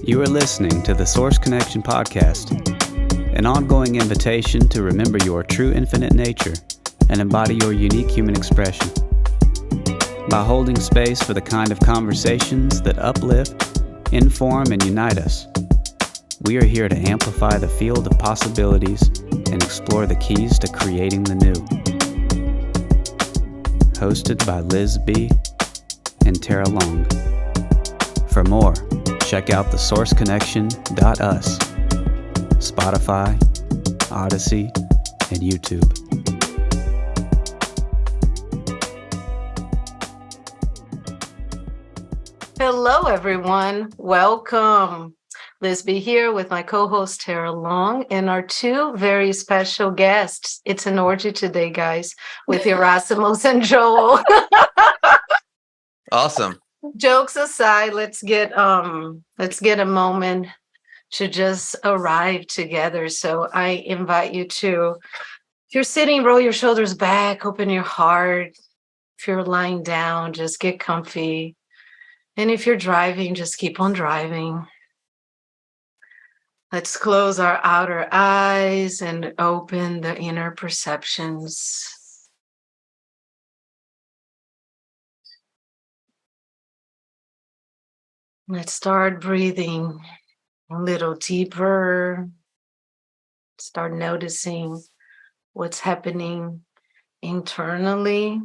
You are listening to the Source Connection Podcast, an ongoing invitation to remember your true infinite nature and embody your unique human expression. By holding space for the kind of conversations that uplift, inform, and unite us, we are here to amplify the field of possibilities and explore the keys to creating the new. Hosted by Liz B. and Tara Long. For more, check out thesourceconnection.us, Spotify, Odyssey, and YouTube. Hello, everyone. Welcome. Liz B here with my co-host Tara Long and our two very special guests. It's an orgy today, guys, with Yerasimos and Joel. Awesome. Jokes aside, let's get a moment to just arrive together. So I invite you to, if you're sitting, roll your shoulders back, open your heart. If you're lying down, just get comfy. And if you're driving, just keep on driving. Let's close our outer eyes and open the inner perceptions. Let's start breathing a little deeper. Start noticing what's happening internally.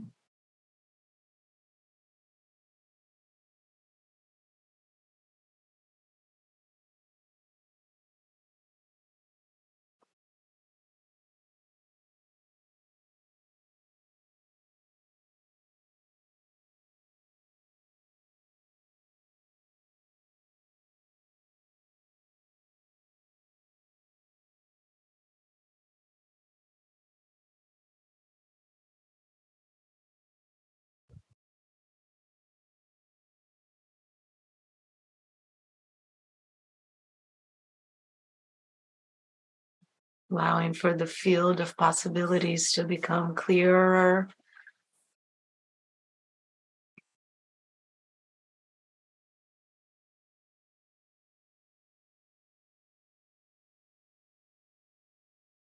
Allowing for the field of possibilities to become clearer.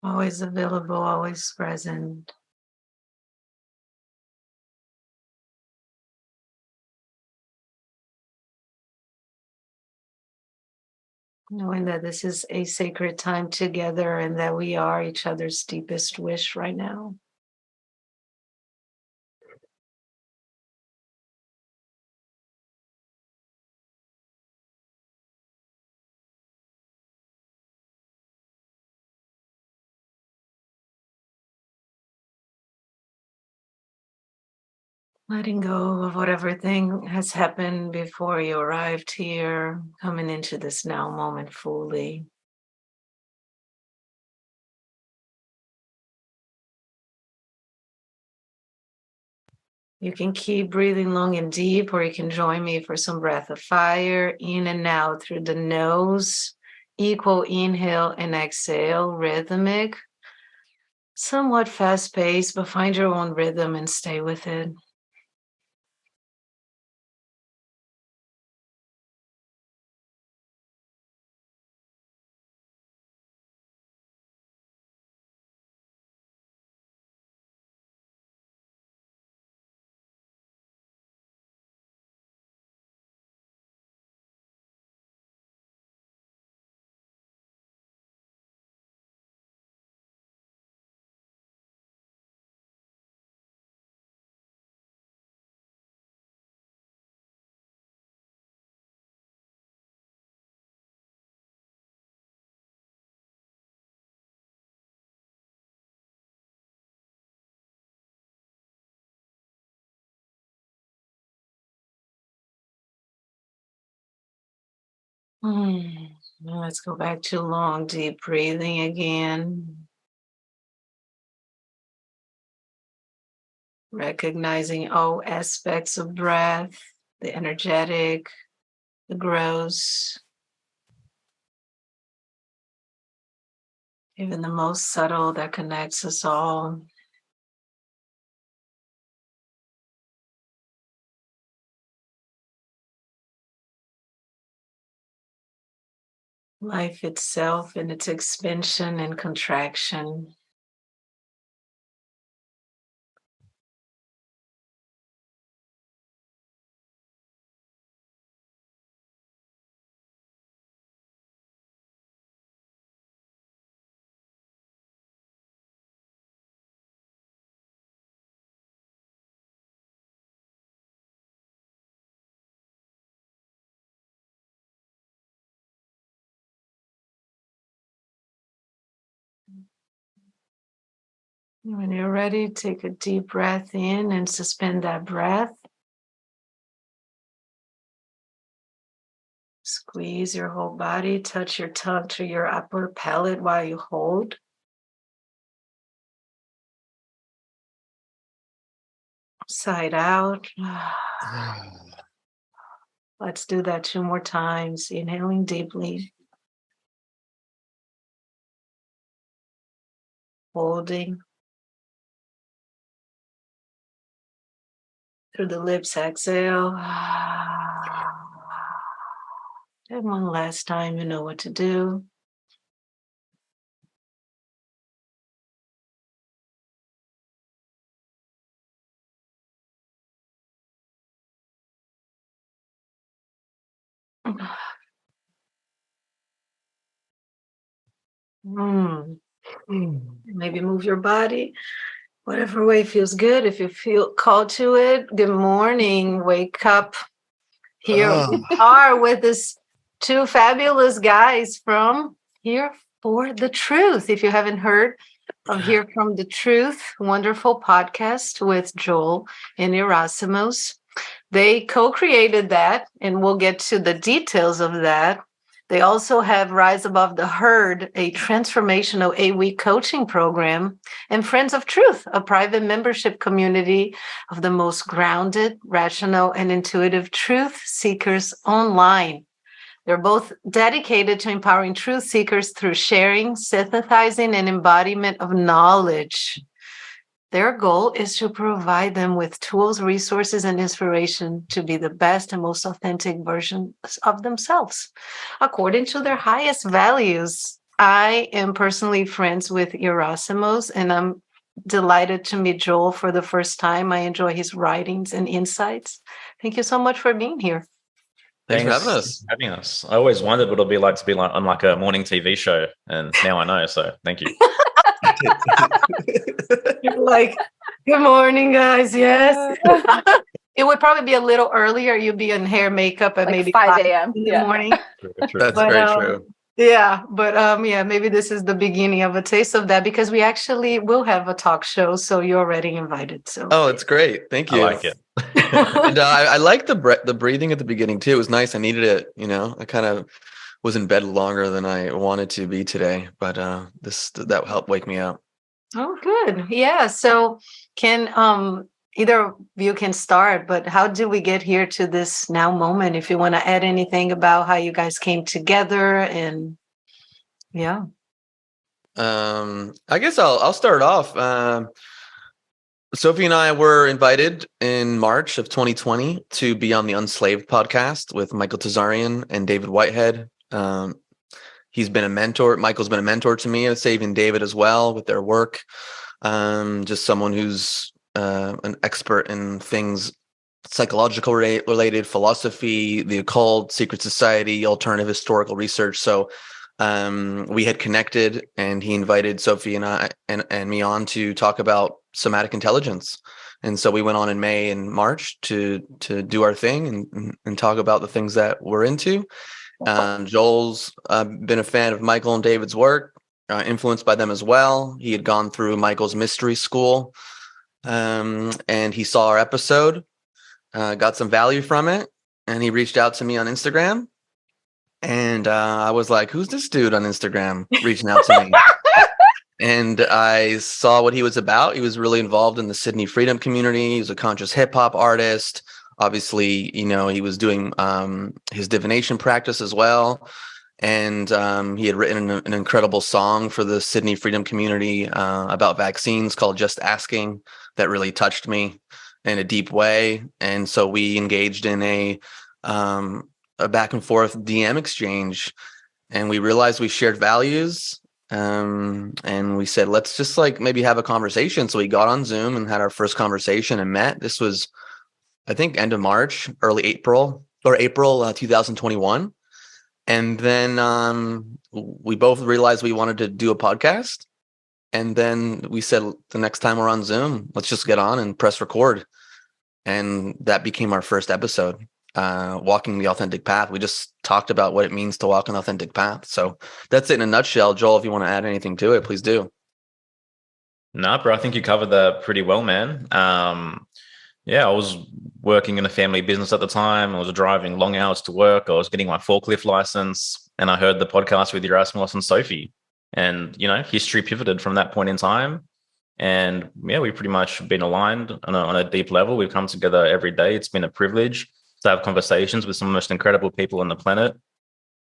Always available, always present. Knowing that this is a sacred time together and that we are each other's deepest wish right now. Letting go of whatever thing has happened before you arrived here, coming into this now moment fully. You can keep breathing long and deep, or you can join me for some breath of fire, in and out through the nose, equal inhale and exhale, rhythmic, somewhat fast paced, but find your own rhythm and stay with it. Now let's go back to long, deep breathing again. Recognizing all aspects of breath, the energetic, the gross, even the most subtle that connects us all. life itself and its expansion and contraction. When you're ready, take a deep breath in and suspend that breath. Squeeze your whole body, touch your tongue to your upper palate while you hold. Side out. Let's do that 2 more times. Inhaling deeply. Holding. Through the lips, exhale. And one last time, you know what to do. Maybe move your body whatever way feels good. If you feel called to it, good morning. Wake up. Here we are with this 2 fabulous guys from Here for the Truth. If you haven't heard of Here from the Truth, wonderful podcast with Joel and Yerasimos. They co-created that, and we'll get to the details of that. They also have Rise Above the Herd, a transformational 8-week coaching program, and Friends of Truth, a private membership community of the most grounded, rational, and intuitive truth seekers online. They're both dedicated to empowering truth seekers through sharing, synthesizing, and embodiment of knowledge. Their goal is to provide them with tools, resources, and inspiration to be the best and most authentic versions of themselves, according to their highest values. I am personally friends with Yerasimos, and I'm delighted to meet Joel for the first time. I enjoy his writings and insights. Thank you so much for being here. Thanks for having us. I always wondered what it'll be like to be on like a morning TV show, and now I know. So thank you. You're like, good morning, guys. Yes. It would probably be a little earlier. You'd be in hair, makeup at like maybe 5 a.m. in the morning. True. That's very true. Yeah, but maybe this is the beginning of a taste of that, because we actually will have a talk show, so you're already invited. So it's great. Thank you. I like it. And I like the breathing at the beginning too. It was nice. I needed it. I kind of was in bed longer than I wanted to be today, but that helped wake me up. Oh, good. Yeah. So can either of you can start, but how did we get here to this now moment? If you want to add anything about how you guys came together, and yeah. I guess I'll start off. Sophie and I were invited in March of 2020 to be on the Unslaved podcast with Michael Tazarian and David Whitehead. He's been a mentor. Michael's been a mentor to me at Saving David as well with their work. Just someone who's an expert in things psychological related, philosophy, the occult, secret society, alternative historical research. So we had connected, and he invited Sophie and I and me on to talk about somatic intelligence. And so we went on in May and March to do our thing and talk about the things that we're into. Joel's been a fan of Michael and David's work, influenced by them as well. He had gone through Michael's mystery school, and he saw our episode, got some value from it, and he reached out to me on Instagram. And I was like, who's this dude on Instagram reaching out to me? And I saw what he was about. He was really involved in the Sydney freedom community. He was a conscious hip hop artist. Obviously, he was doing his divination practice as well. And he had written an incredible song for the Sydney freedom community about vaccines called Just Asking that really touched me in a deep way. And so we engaged in a back and forth DM exchange. and we realized we shared values. And we said, let's just like maybe have a conversation. So we got on Zoom and had our first conversation and met. This was, I think, end of March, early April 2021. And then we both realized we wanted to do a podcast. And then we said, the next time we're on Zoom, let's just get on and press record. And that became our first episode, Walking the Authentic Path. We just talked about what it means to walk an authentic path. So that's it in a nutshell. Joel, if you want to add anything to it, please do. No, bro, I think you covered that pretty well, man. Yeah, I was working in a family business at the time. I was driving long hours to work. I was getting my forklift license, and I heard the podcast with Yerasimos and Sophie. And, history pivoted from that point in time. And yeah, we've pretty much been aligned on a deep level. We've come together every day. It's been a privilege to have conversations with some of the most incredible people on the planet,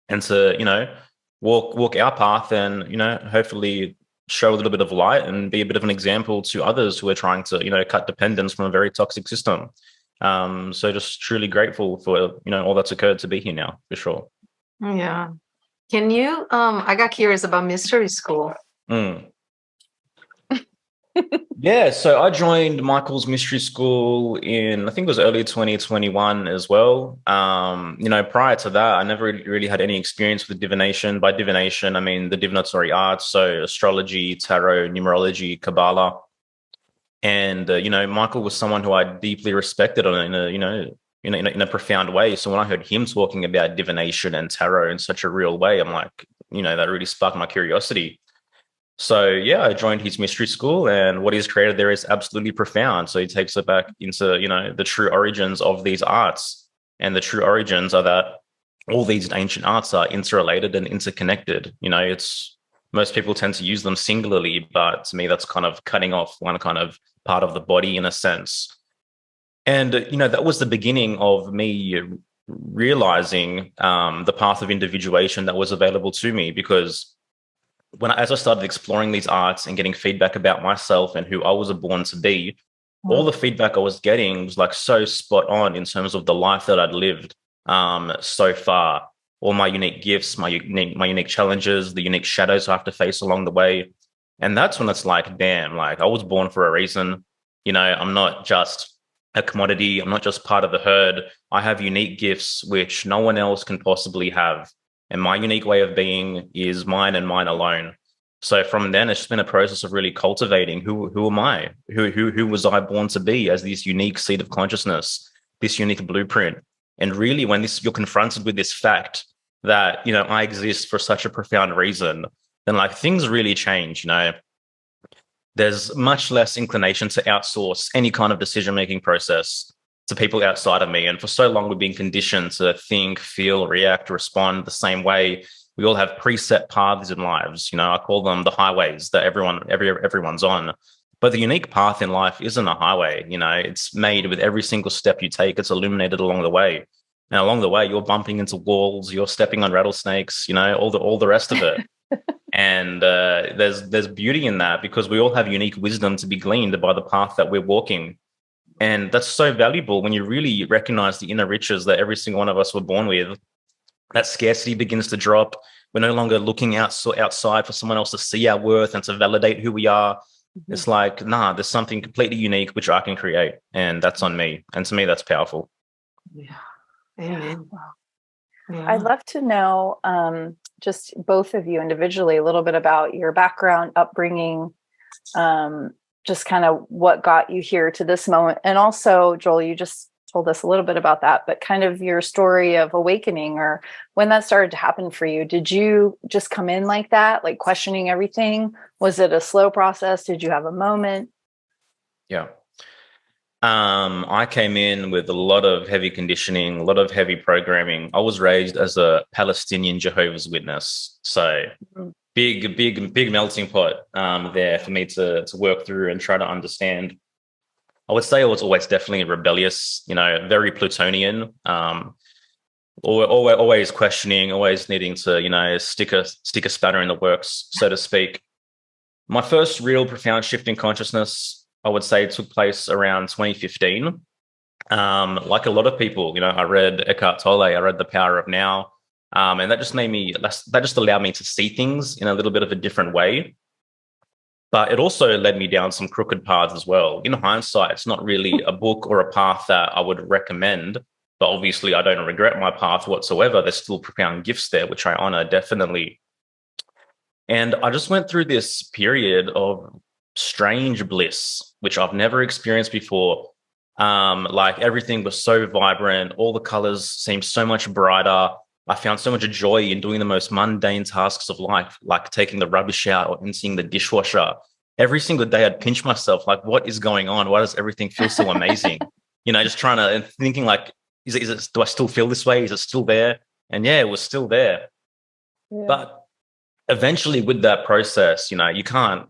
and to, walk our path and, hopefully show a little bit of light and be a bit of an example to others who are trying to, cut dependence from a very toxic system. So just truly grateful for, all that's occurred to be here now, for sure. Yeah. Can you, I got curious about mystery school. Yeah, so I joined Michael's mystery school in, I think it was early 2021 as well. Prior to that, I never really had any experience with divination. By divination, I mean the divinatory arts, so astrology, tarot, numerology, Kabbalah. And, Michael was someone who I deeply respected in a profound way. So when I heard him talking about divination and tarot in such a real way, I'm like, that really sparked my curiosity. So yeah, I joined his mystery school, and what he's created there is absolutely profound. So he takes it back into, the true origins of these arts. And the true origins are that all these ancient arts are interrelated and interconnected. It's most people tend to use them singularly, but to me, that's kind of cutting off one kind of part of the body in a sense. And, that was the beginning of me realizing the path of individuation that was available to me, because as I started exploring these arts and getting feedback about myself and who I was born to be, all the feedback I was getting was like so spot on in terms of the life that I'd lived so far, all my unique gifts, my unique challenges, the unique shadows I have to face along the way. And that's when it's like, damn, like I was born for a reason. I'm not just a commodity. I'm not just part of the herd. I have unique gifts which no one else can possibly have. And my unique way of being is mine and mine alone. So from then, it's just been a process of really cultivating who am I? Who was I born to be as this unique seed of consciousness, this unique blueprint? And really, when you're confronted with this fact that, I exist for such a profound reason, then like things really change. There's much less inclination to outsource any kind of decision-making process to people outside of me. And for so long, we've been conditioned to think, feel, react, respond the same way. We all have preset paths in lives. I call them the highways that everyone's on. But the unique path in life isn't a highway. It's made with every single step you take. It's illuminated along the way. And along the way, you're bumping into walls, you're stepping on rattlesnakes, all the rest of it. And there's beauty in that, because we all have unique wisdom to be gleaned by the path that we're walking. And that's so valuable when you really recognize the inner riches that every single one of us were born with. That scarcity begins to drop. We're no longer looking outside for someone else to see our worth and to validate who we are. Mm-hmm. It's like, nah, there's something completely unique which I can create, and that's on me. And to me, that's powerful. Yeah. Amen. Yeah. I'd love to know, just both of you individually, a little bit about your background, upbringing, just kind of what got you here to this moment. And also, Joel, you just told us a little bit about that, but kind of your story of awakening, or when that started to happen for you. Did you just come in like that, like questioning everything? Was it a slow process? Did you have a moment? Yeah. I came in with a lot of heavy conditioning, a lot of heavy programming. I was raised as a Palestinian Jehovah's Witness. So big melting pot there for me to work through and try to understand. I would say I was always definitely rebellious, very Plutonian, always questioning, always needing to, stick a spanner in the works, so to speak. My first real profound shift in consciousness, I would say, took place around 2015. Like a lot of people, I read Eckhart Tolle, I read The Power of Now. And that just allowed me to see things in a little bit of a different way. But it also led me down some crooked paths as well. In hindsight, it's not really a book or a path that I would recommend, but obviously I don't regret my path whatsoever. There's still profound gifts there, which I honor definitely. And I just went through this period of strange bliss, which I've never experienced before. Like everything was so vibrant. All the colors seemed so much brighter. I found so much joy in doing the most mundane tasks of life, like taking the rubbish out or emptying the dishwasher. Every single day I'd pinch myself, like, what is going on? Why does everything feel so amazing? Just trying to, and thinking like, is it, do I still feel this way? Is it still there? And yeah, it was still there. Yeah. But eventually with that process, you can't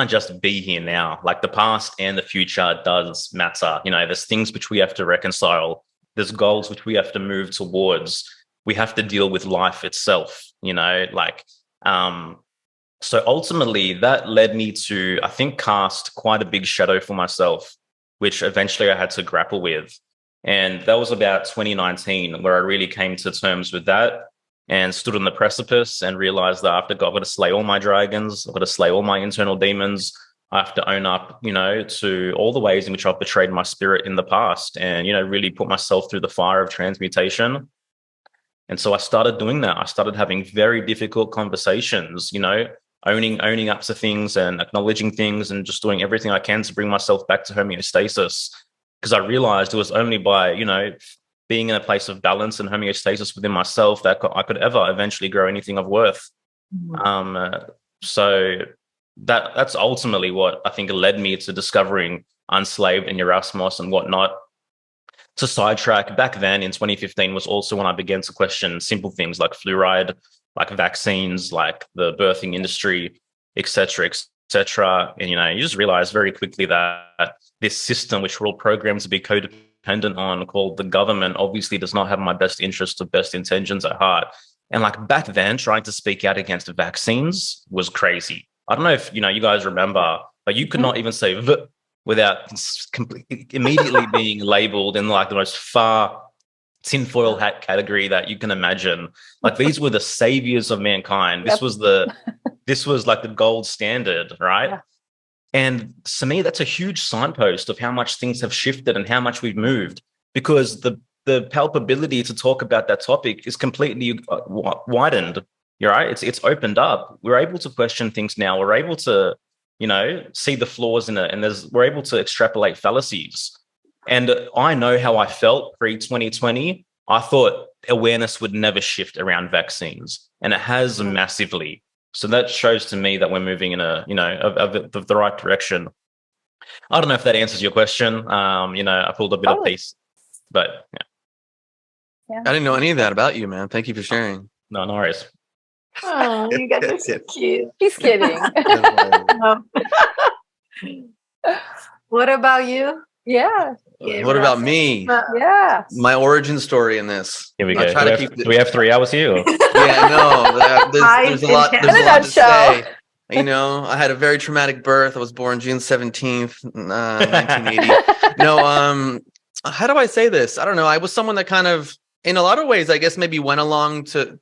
just be here now. Like the past and the future does matter. There's things which we have to reconcile. There's goals which we have to move towards. We have to deal with life itself, so ultimately that led me to, I think, cast quite a big shadow for myself, which eventually I had to grapple with. And that was about 2019 where I really came to terms with that and stood on the precipice and realized that I've got to slay all my dragons. I've got to slay all my internal demons. I have to own up, to all the ways in which I've betrayed my spirit in the past and, really put myself through the fire of transmutation. And so I started doing that. I started having very difficult conversations, owning up to things and acknowledging things and just doing everything I can to bring myself back to homeostasis. Because I realized it was only by, being in a place of balance and homeostasis within myself that I could ever eventually grow anything of worth. Mm-hmm. So that's ultimately what I think led me to discovering Unslaved and Yerasimos and whatnot. To sidetrack, back then in 2015 was also when I began to question simple things like fluoride, like vaccines, like the birthing industry, et cetera, et cetera. And, you just realize very quickly that this system, which we're all programmed to be codependent on, called the government, obviously does not have my best interests or best intentions at heart. And like back then, trying to speak out against vaccines was crazy. I don't know if, you guys remember, but you could not even say V without immediately being labeled in like the most far tinfoil hat category that you can imagine. Like these were the saviors of mankind. This was like the gold standard, right? Yeah. And to me, that's a huge signpost of how much things have shifted and how much we've moved, because the palpability to talk about that topic is completely widened. You're right. It's opened up. We're able to question things now. We're able to, see the flaws in it, and we're able to extrapolate fallacies. And I know how I felt pre-2020. I thought awareness would never shift around vaccines, and it has massively. So that shows to me that we're moving in of the right direction. I don't know if that answers your question. I pulled a bit of piece, but yeah. I didn't know any of that about you, man. Thank you for sharing. No worries. Oh, you guys are so cute. He's kidding. What about you? Yeah. What about me? Yeah. My origin story in this. Here we go. Do we have 3 hours here? Yeah, no. There's a lot to say. I had a very traumatic birth. I was born June 17th, 1980. No, how do I say this? I don't know. I was someone that kind of, in a lot of ways, I guess maybe went along to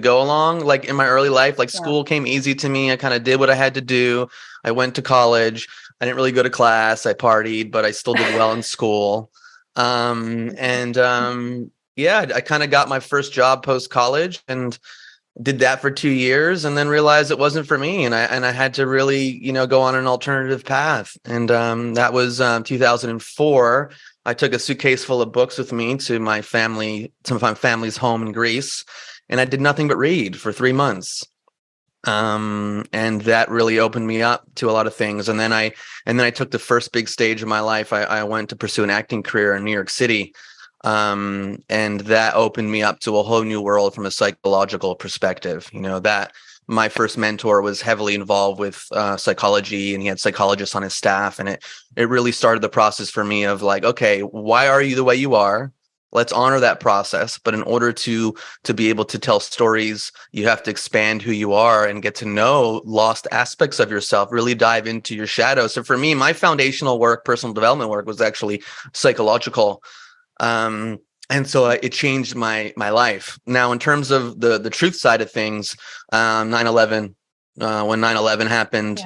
go along. Like in my early life, like school came easy to me. I kind of did what I had to do. I went to college. I didn't really go to class. I partied, but I still did well in school. I kind of got my first job post-college and did that for 2 years, and then realized it wasn't for me. And I had to really, go on an alternative path. And that was 2004. I took a suitcase full of books with me to my family's home in Greece, and I did nothing but read for 3 months. And that really opened me up to a lot of things. And then I took the first big stage of my life. I went to pursue an acting career in New York City. And that opened me up to a whole new world from a psychological perspective. That my first mentor was heavily involved with psychology, and he had psychologists on his staff. And it really started the process for me of like, okay, why are you the way you are? Let's honor that process. But in order to be able to tell stories, you have to expand who you are and get to know lost aspects of yourself, really dive into your shadow. So for me, my foundational work, personal development work, was actually psychological. And And so it changed my life. Now, in terms of the truth side of things, 9/11, when 9/11 happened,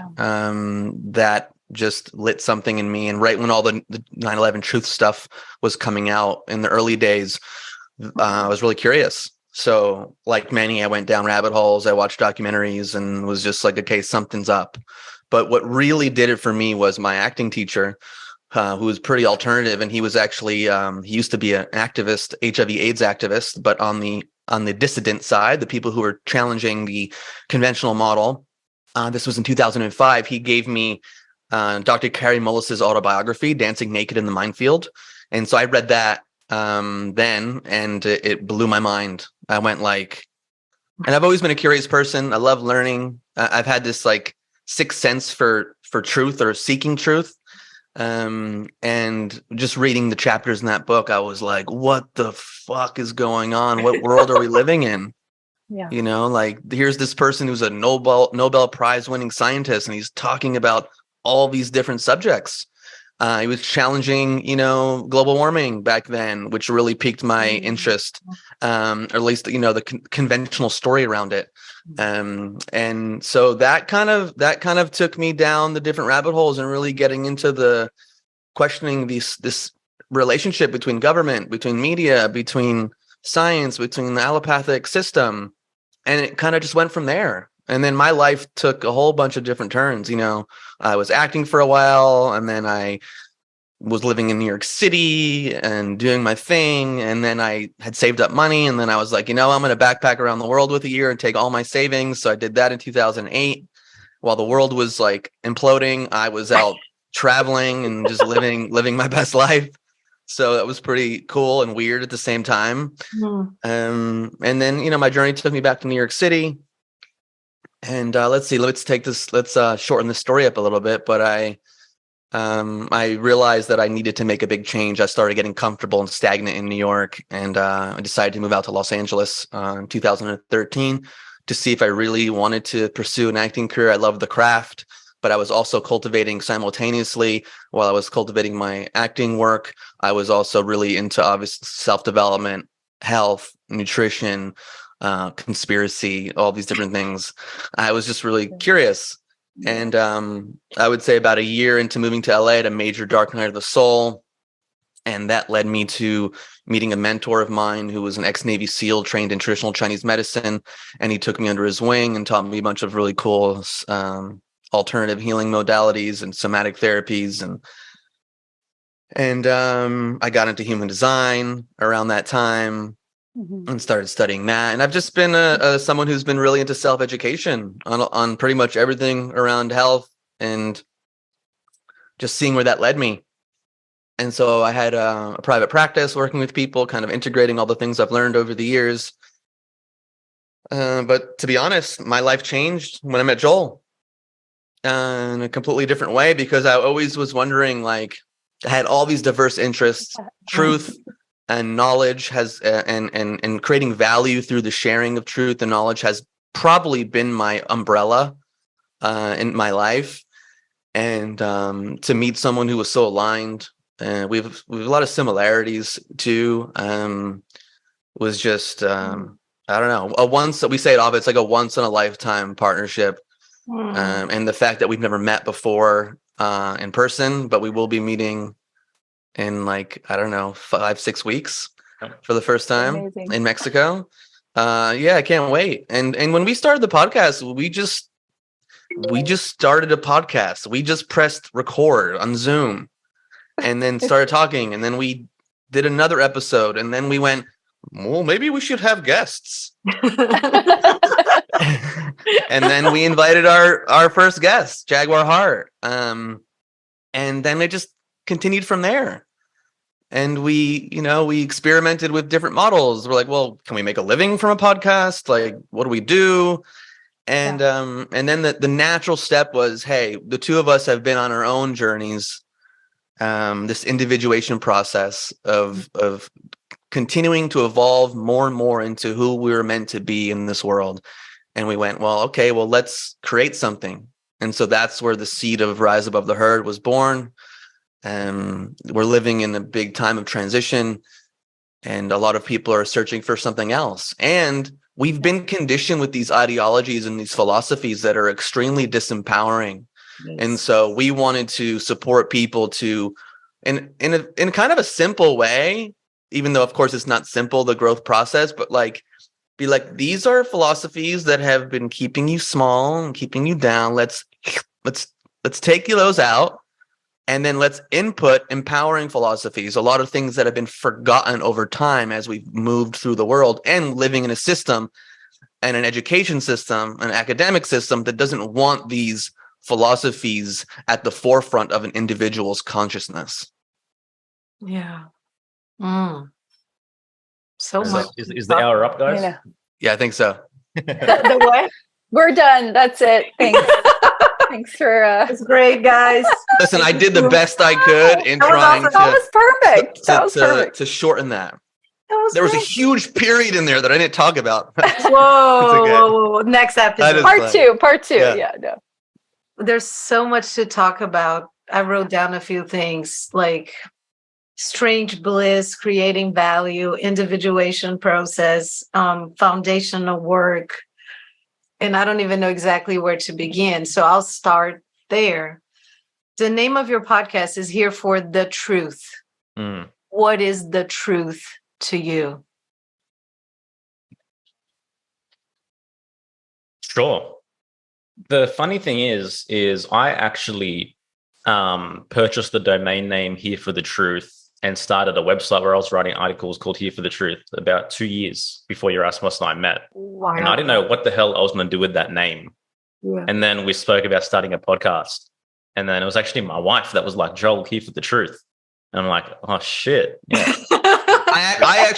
that just lit something in me. And right when all the 9/11 truth stuff was coming out in the early days, I was really curious. So like many, I went down rabbit holes. I watched documentaries and was just like, okay, something's up. But what really did it for me was my acting teacher, who was pretty alternative. And he was actually, he used to be an activist, HIV/AIDS activist, but on the dissident side, the people who were challenging the conventional model. This was in 2005. He gave me Dr. Carrie Mullis's autobiography, Dancing Naked in the Minefield. And so I read that then, and it blew my mind. I went like, and I've always been a curious person. I love learning. I've had this like sixth sense for truth or seeking truth. And just reading the chapters in that book, I was like, what the fuck is going on? What world are we living in? Yeah. You know, like here's this person who's a Nobel Prize winning scientist, and he's talking about all these different subjects. He was challenging, global warming back then, which really piqued my interest, or at least, the conventional story around it. And so that kind of took me down the different rabbit holes and really getting into the questioning this relationship between government, between media, between science, between the allopathic system. And it kind of just went from there. And then my life took a whole bunch of different turns. I was acting for a while, and then I was living in New York City and doing my thing. And then I had saved up money, and then I was like, I'm going to backpack around the world with a year and take all my savings. So I did that in 2008. While the world was like imploding, I was out traveling and just living my best life. So that was pretty cool and weird at the same time. And then, my journey took me back to New York City. And let's shorten this story up a little bit. But I realized that I needed to make a big change. I started getting comfortable and stagnant in New York. And I decided to move out to Los Angeles in 2013 to see if I really wanted to pursue an acting career. I loved the craft, but I was also cultivating simultaneously while I was cultivating my acting work. I was also really into obvious self-development, health, nutrition, conspiracy, all these different things. I was just really curious. And I would say about a year into moving to LA, I had a major dark night of the soul. And that led me to meeting a mentor of mine who was an ex-Navy SEAL trained in traditional Chinese medicine. And he took me under his wing and taught me a bunch of really cool alternative healing modalities and somatic therapies. And I got into human design around that time. And started studying that. And I've just been someone who's been really into self-education on pretty much everything around health and just seeing where that led me. And so I had a private practice working with people, kind of integrating all the things I've learned over the years. But to be honest, my life changed when I met Joel in a completely different way, because I always was wondering, like, I had all these diverse interests, truth and knowledge has and creating value through the sharing of truth and knowledge has probably been my umbrella in my life. And to meet someone who was so aligned, we have a lot of similarities too. Was just I don't know, we say it often, it's like a once in a lifetime partnership. And the fact that we've never met before in person, but we will be meeting in 5-6 weeks for the first time in Mexico. I can't wait. And when we started the podcast, we just started a podcast. We just pressed record on Zoom and then started talking. And then we did another episode, and then we went, well, maybe we should have guests. And then we invited our first guest, Jaguar Heart. And then it just continued from there. And we experimented with different models. We're like, well, can we make a living from a podcast? Like, what do we do? And then the natural step was, hey, the two of us have been on our own journeys, this individuation process of continuing to evolve more and more into who we were meant to be in this world. And we went, let's create something. And so that's where the seed of Rise Above the Herd was born. We're living in a big time of transition, and a lot of people are searching for something else. And we've been conditioned with these ideologies and these philosophies that are extremely disempowering. Yes. And so we wanted to support people to, in kind of a simple way, even though of course it's not simple, the growth process, but like, be like, these are philosophies that have been keeping you small and keeping you down. Let's take those out, and then let's input empowering philosophies, a lot of things that have been forgotten over time as we've moved through the world and living in a system and an education system, an academic system that doesn't want these philosophies at the forefront of an individual's consciousness. Yeah. So much. Is the hour up, guys? Yeah, I think so. The what? We're done. That's it. Thanks. Thanks for it's great, guys. Listen, I did the best I could in trying to. That was perfect. That was perfect. To shorten that. There was a huge period in there that I didn't talk about. Whoa. Next episode. Part two. Yeah, no. There's so much to talk about. I wrote down a few things like strange bliss, creating value, individuation process, foundational work. And I don't even know exactly where to begin. So I'll start there. The name of your podcast is Here for the Truth. What is the truth to you? Sure. The funny thing is I actually purchased the domain name Here for the Truth and started a website where I was writing articles called Here for the Truth about 2 years before Yerasimos and I met. Wow. And I didn't know what the hell I was going to do with that name. Yeah. And then we spoke about starting a podcast. And then it was actually my wife that was like, Joel, Here for the Truth. And I'm like, oh, shit. Yeah. I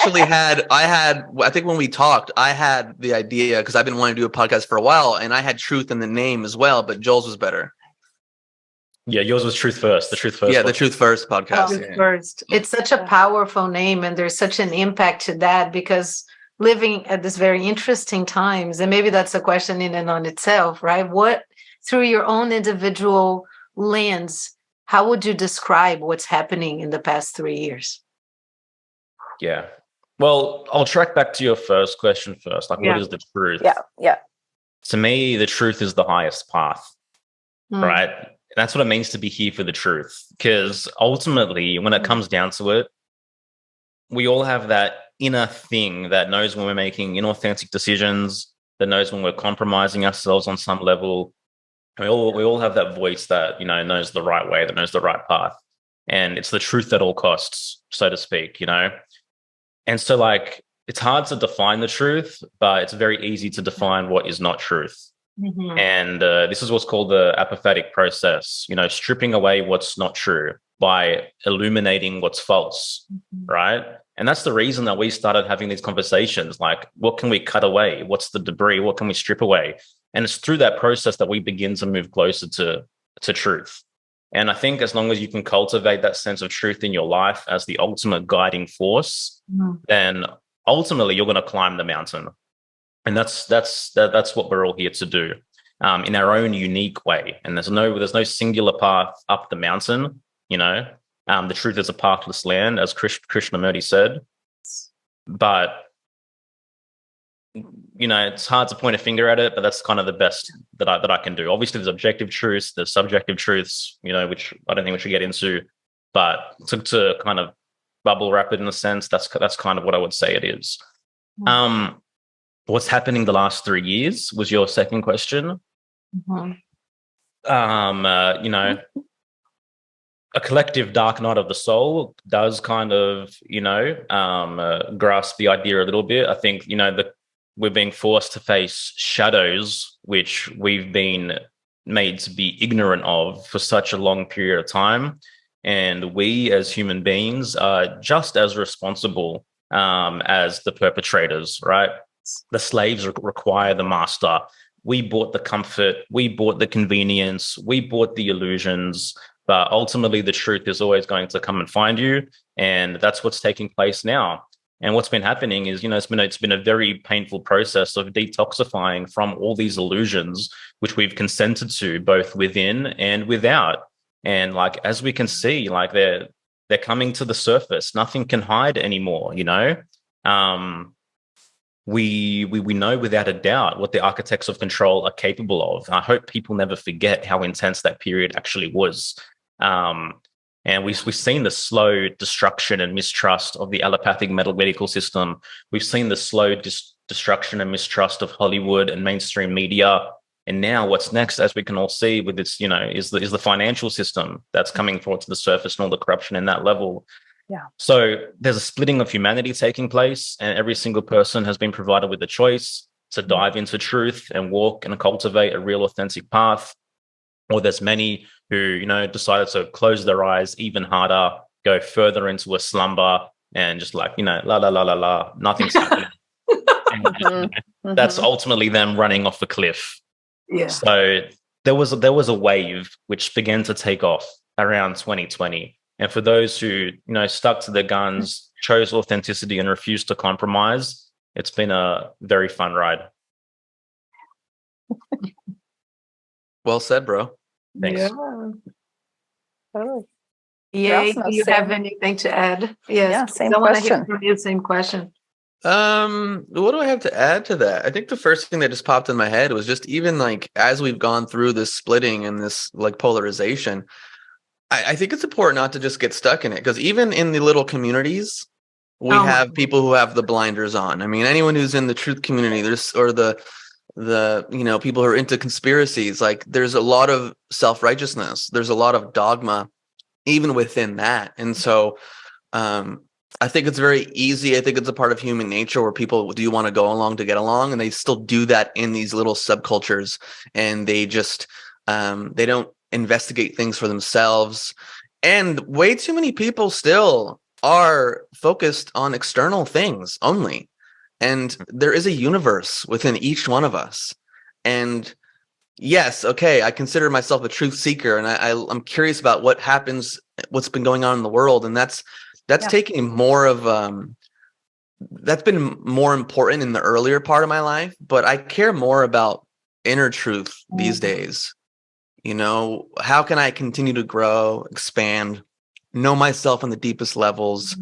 think when we talked, I had the idea because I've been wanting to do a podcast for a while and I had truth in the name as well, but Joel's was better. Yeah, yours was Truth First. The Truth First. Yeah, the Truth First podcast. Truth First. It's such a powerful name, and there's such an impact to that because living at this very interesting times, and maybe that's a question in and on itself, right? What, through your own individual lens, how would you describe what's happening in the past 3 years? Yeah. Well, I'll track back to your first question first. Like, what is the truth? Yeah. To me, the truth is the highest path, right? That's what it means to be here for the truth. Because ultimately, when it comes down to it, we all have that inner thing that knows when we're making inauthentic decisions, that knows when we're compromising ourselves on some level. We all have that voice that, knows the right way, that knows the right path. And it's the truth at all costs, so to speak, And so, it's hard to define the truth, but it's very easy to define what is not truth. Mm-hmm. And this is what's called the apophatic process, stripping away what's not true by illuminating what's false, right? And that's the reason that we started having these conversations, like, what can we cut away? What's the debris? What can we strip away? And it's through that process that we begin to move closer to truth. And I think as long as you can cultivate that sense of truth in your life as the ultimate guiding force, then ultimately you're going to climb the mountain. And that's what we're all here to do in our own unique way. And there's no singular path up the mountain. The truth is a pathless land, as Krishnamurti said. But it's hard to point a finger at it, but that's kind of the best that I can do. Obviously, there's objective truths, there's subjective truths, which I don't think we should get into. But to kind of bubble wrap it in a sense, that's kind of what I would say it is. What's happening the last 3 years was your second question. A collective dark night of the soul does kind of, grasp the idea a little bit. I think, we're being forced to face shadows, which we've been made to be ignorant of for such a long period of time. And we as human beings are just as responsible as the perpetrators, right? The slaves require the master. We bought the comfort, we bought the convenience, we bought the illusions, but ultimately the truth is always going to come and find you. And that's what's taking place now. And what's been happening is, it's been a very painful process of detoxifying from all these illusions, which we've consented to both within and without. And as we can see, they're coming to the surface. Nothing can hide anymore, you know. We know without a doubt what the architects of control are capable of. I hope people never forget how intense that period actually was. And we've seen the slow destruction and mistrust of the allopathic medical system. We've seen the slow destruction and mistrust of Hollywood and mainstream media. And now what's next, as we can all see with its, you know, is the financial system that's coming forward to the surface and all the corruption in that level. Yeah. So there's a splitting of humanity taking place, and every single person has been provided with the choice to dive into truth and walk and cultivate a real authentic path. Or there's many who, you know, decided to close their eyes even harder, go further into a slumber and just like, you know, la, la, la, la, la, nothing's happening. And that's ultimately them running off a cliff. Yeah. So there was a wave which began to take off around 2020. And for those who, you know, stuck to their guns, chose authenticity and refused to compromise, it's been a very fun ride. Well said, bro. Thanks. Yeah. Totally. Yay. Do you have same. anything to add? Yes. Yeah, same I want to question. hear from you. Same question. What do I have to add to that? I think the first thing that just popped in my head was just even like as we've gone through this splitting and this like polarization, I think it's important not to just get stuck in it, because even in the little communities, we have people who have the blinders on. I mean, anyone who's in the truth community, or the you know, people who are into conspiracies, like there's a lot of self-righteousness, there's a lot of dogma even within that. And so I think it's very easy. I think it's a part of human nature where people do want to go along to get along, and they still do that in these little subcultures, and they just they don't investigate things for themselves. And way too many people still are focused on external things only. And there is a universe within each one of us. And yes, okay, I consider myself a truth seeker, and I'm curious about what happens, what's been going on in the world. And that's taking more of that's been more important in the earlier part of my life, but I care more about inner truth these days. You know, how can I continue to grow, expand, know myself on the deepest levels?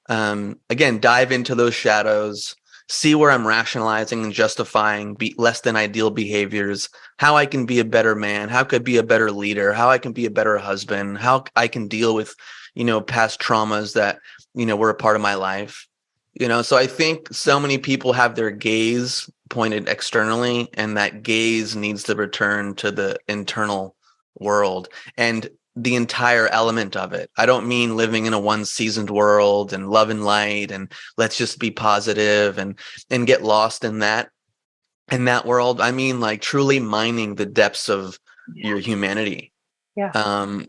Again, dive into those shadows, see where I'm rationalizing and justifying less than ideal behaviors, how I can be a better man, how I could be a better leader, how I can be a better husband, how I can deal with, you know, past traumas that, you know, were a part of my life. You know, so I think so many people have their gaze pointed externally, and that gaze needs to return to the internal world and the entire element of it. I don't mean living in a one-seasoned world and love and light and let's just be positive and get lost in that world. I mean, like truly mining the depths of your humanity. Yeah.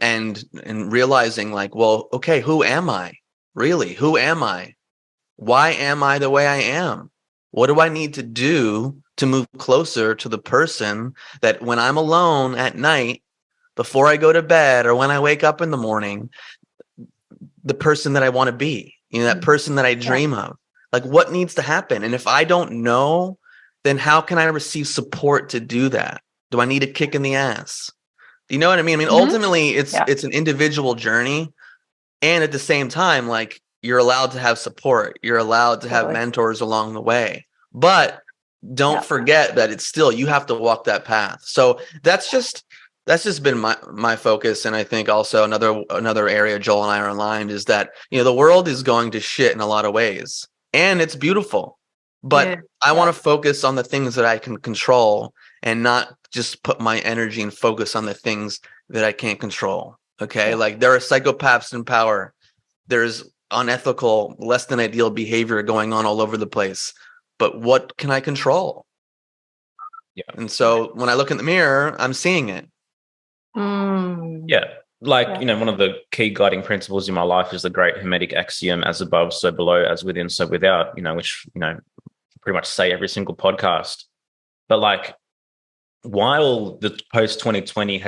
And realizing like, well, okay, who am I? Really? Who am I? Why am I the way I am? What do I need to do to move closer to the person that when I'm alone at night, before I go to bed, or when I wake up in the morning, the person that I want to be, you know, that person that I dream of? Like, what needs to happen? And if I don't know, then how can I receive support to do that? Do I need a kick in the ass? Do you know what I mean? I mean, ultimately, it's an individual journey. And at the same time, like, you're allowed to have support. You're allowed to have mentors along the way. But don't forget that it's still, you have to walk that path. So that's just been my focus. And I think also another area Joel and I are aligned is that, you know, the world is going to shit in a lot of ways, and it's beautiful, but I want to focus on the things that I can control and not just put my energy and focus on the things that I can't control. Okay. Like, there are psychopaths in power. There's unethical, less than ideal behavior going on all over the place, but what can I control? Yeah. And so when I look in the mirror, I'm seeing it. Yeah. Like, you know, one of the key guiding principles in my life is the great Hermetic axiom, as above, so below, as within, so without, you know, which, you know, pretty much say every single podcast. But like, while the post 2020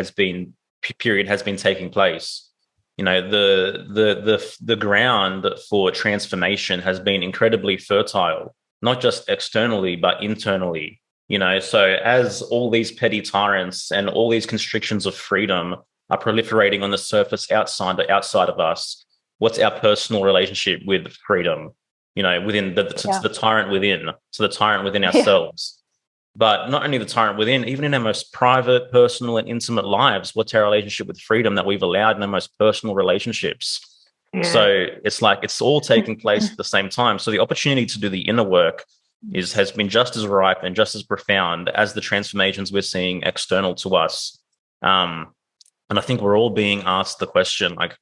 period has been taking place, you know, the ground for transformation has been incredibly fertile, not just externally, but internally. You know, so as all these petty tyrants and all these constrictions of freedom are proliferating on the surface outside of us, what's our personal relationship with freedom, within to the tyrant within, ourselves. But not only the tyrant within, even in our most private, personal, and intimate lives, what's our relationship with freedom that we've allowed in our most personal relationships? Yeah. So it's like it's all taking place at the same time. So the opportunity to do the inner work has been just as ripe and just as profound as the transformations we're seeing external to us. And I think we're all being asked the question, like,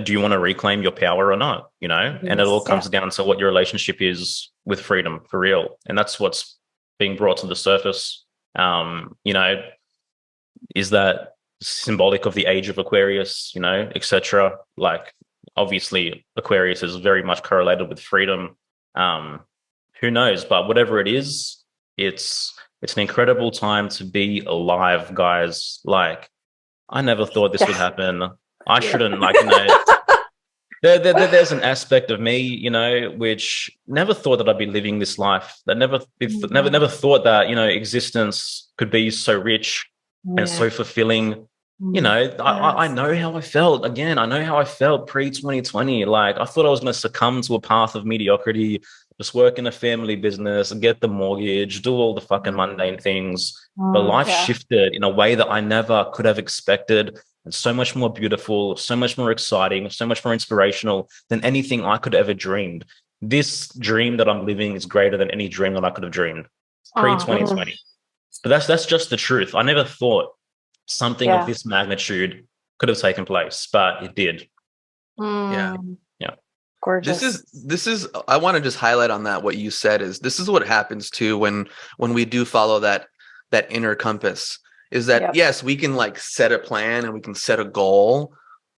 do you want to reclaim your power or not? Yes, and it all comes down to what your relationship is with freedom for real. And that's what's being brought to the surface. Is that symbolic of the age of Aquarius, etc. Like, obviously, Aquarius is very much correlated with freedom. Who knows? But whatever it is, it's an incredible time to be alive, guys. Like, I never thought this would happen. I shouldn't, there's an aspect of me, which never thought that I'd be living this life. That never thought that, existence could be so rich and so fulfilling. I know how I felt. Again, I know how I felt pre-2020. Like, I thought I was going to succumb to a path of mediocrity, just work in a family business, get the mortgage, do all the fucking mundane things. But life shifted in a way that I never could have expected. And so much more beautiful, so much more exciting, so much more inspirational than anything I could have ever dreamed. This dream that I'm living is greater than any dream that I could have dreamed pre-2020. But that's just the truth. I never thought something of this magnitude could have taken place, but it did. Yeah. Gorgeous. This is I want to just highlight on that what you said is this is what happens too when we do follow that inner compass. Is that yes, we can set a plan and we can set a goal,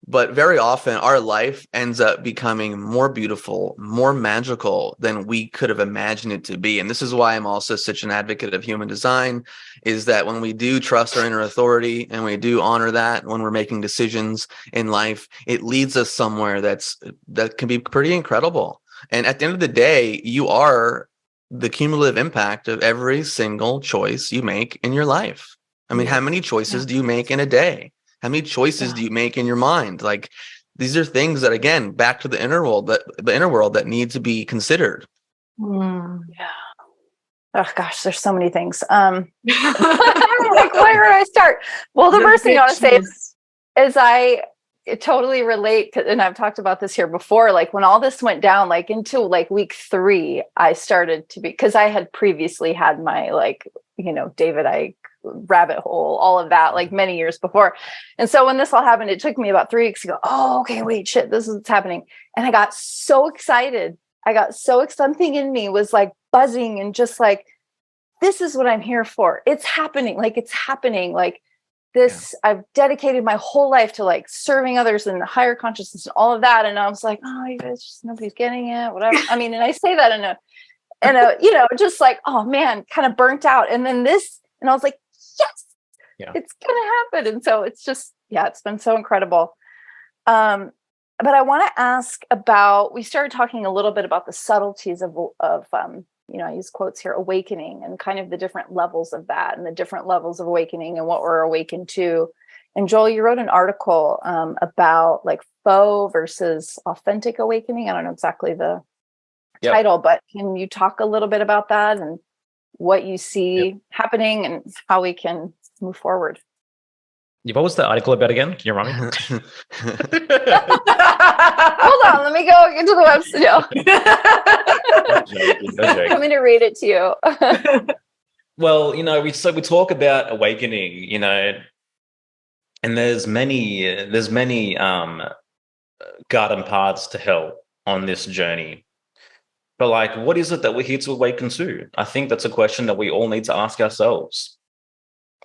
but very often our life ends up becoming more beautiful, more magical than we could have imagined it to be. And this is why I'm also such an advocate of human design, is that when we do trust our inner authority and we do honor that when we're making decisions in life, it leads us somewhere that can be pretty incredible. And at the end of the day, you are the cumulative impact of every single choice you make in your life. I mean, how many choices do you make in a day? How many choices do you make in your mind? Like, these are things that, again, back to the inner world that need to be considered. Yeah. Oh gosh, there's so many things. I'm like, where do I start? Well, the first thing I want to say is I totally relate, and I've talked about this here before. Like, when all this went down, into week 3, I started to be, because I had previously had my David Icke rabbit hole, all of that, many years before. And so when this all happened, it took me about 3 weeks to go, oh, okay, wait, shit, this is what's happening. And I got so excited. Something in me was buzzing and just this is what I'm here for. It's happening. It's happening. This, I've dedicated my whole life to serving others and higher consciousness and all of that. And I was like, oh, you guys, just nobody's getting it, whatever. I mean, and I say that in a just oh man, kind of burnt out. And then this, and I was like, yes, it's going to happen. And so it's just, it's been so incredible. But I want to ask about, we started talking a little bit about the subtleties of I use quotes here, awakening, and kind of the different levels of that and the different levels of awakening and what we're awakened to. And Joel, you wrote an article about faux versus authentic awakening. I don't know exactly the title, but can you talk a little bit about that and what you see happening and how we can move forward? What was the article about again? Can you remind me? Hold on, let me go into the website. I'm going to read it to you. Well, we talk about awakening, and there's many garden paths to hell on this journey. But what is it that we're here to awaken to? I think that's a question that we all need to ask ourselves.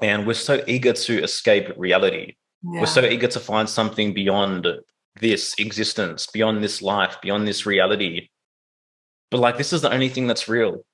And we're so eager to escape reality. Yeah. We're so eager to find something beyond this existence, beyond this life, beyond this reality. But this is the only thing that's real.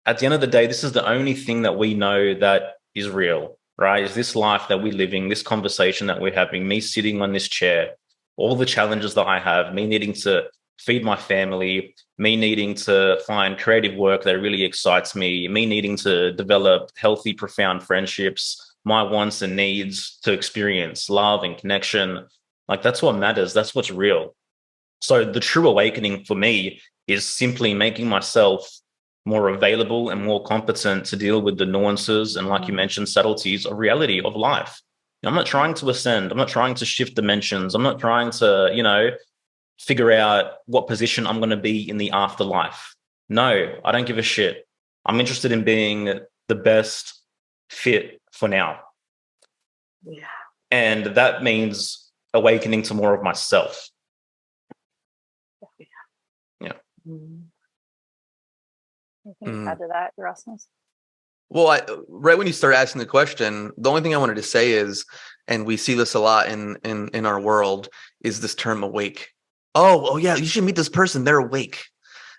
At the end of the day, this is the only thing that we know that is real, right? Is this life that we're living, this conversation that we're having, me sitting on this chair, all the challenges that I have, me needing to feed my family, me needing to find creative work that really excites me, me needing to develop healthy, profound friendships, my wants and needs to experience love and connection. Like, that's what matters. That's what's real. So the true awakening for me is simply making myself more available and more competent to deal with the nuances and, like you mentioned, subtleties of reality of life. I'm not trying to ascend. I'm not trying to shift dimensions. I'm not trying to, figure out what position I'm going to be in the afterlife. No, I don't give a shit. I'm interested in being the best fit for now. Yeah. And that means awakening to more of myself. Yeah. Anything to add to that, Yerasimos? Well, right when you start asking the question, the only thing I wanted to say is, and we see this a lot in our world, is this term awake. Oh yeah, you should meet this person. They're awake.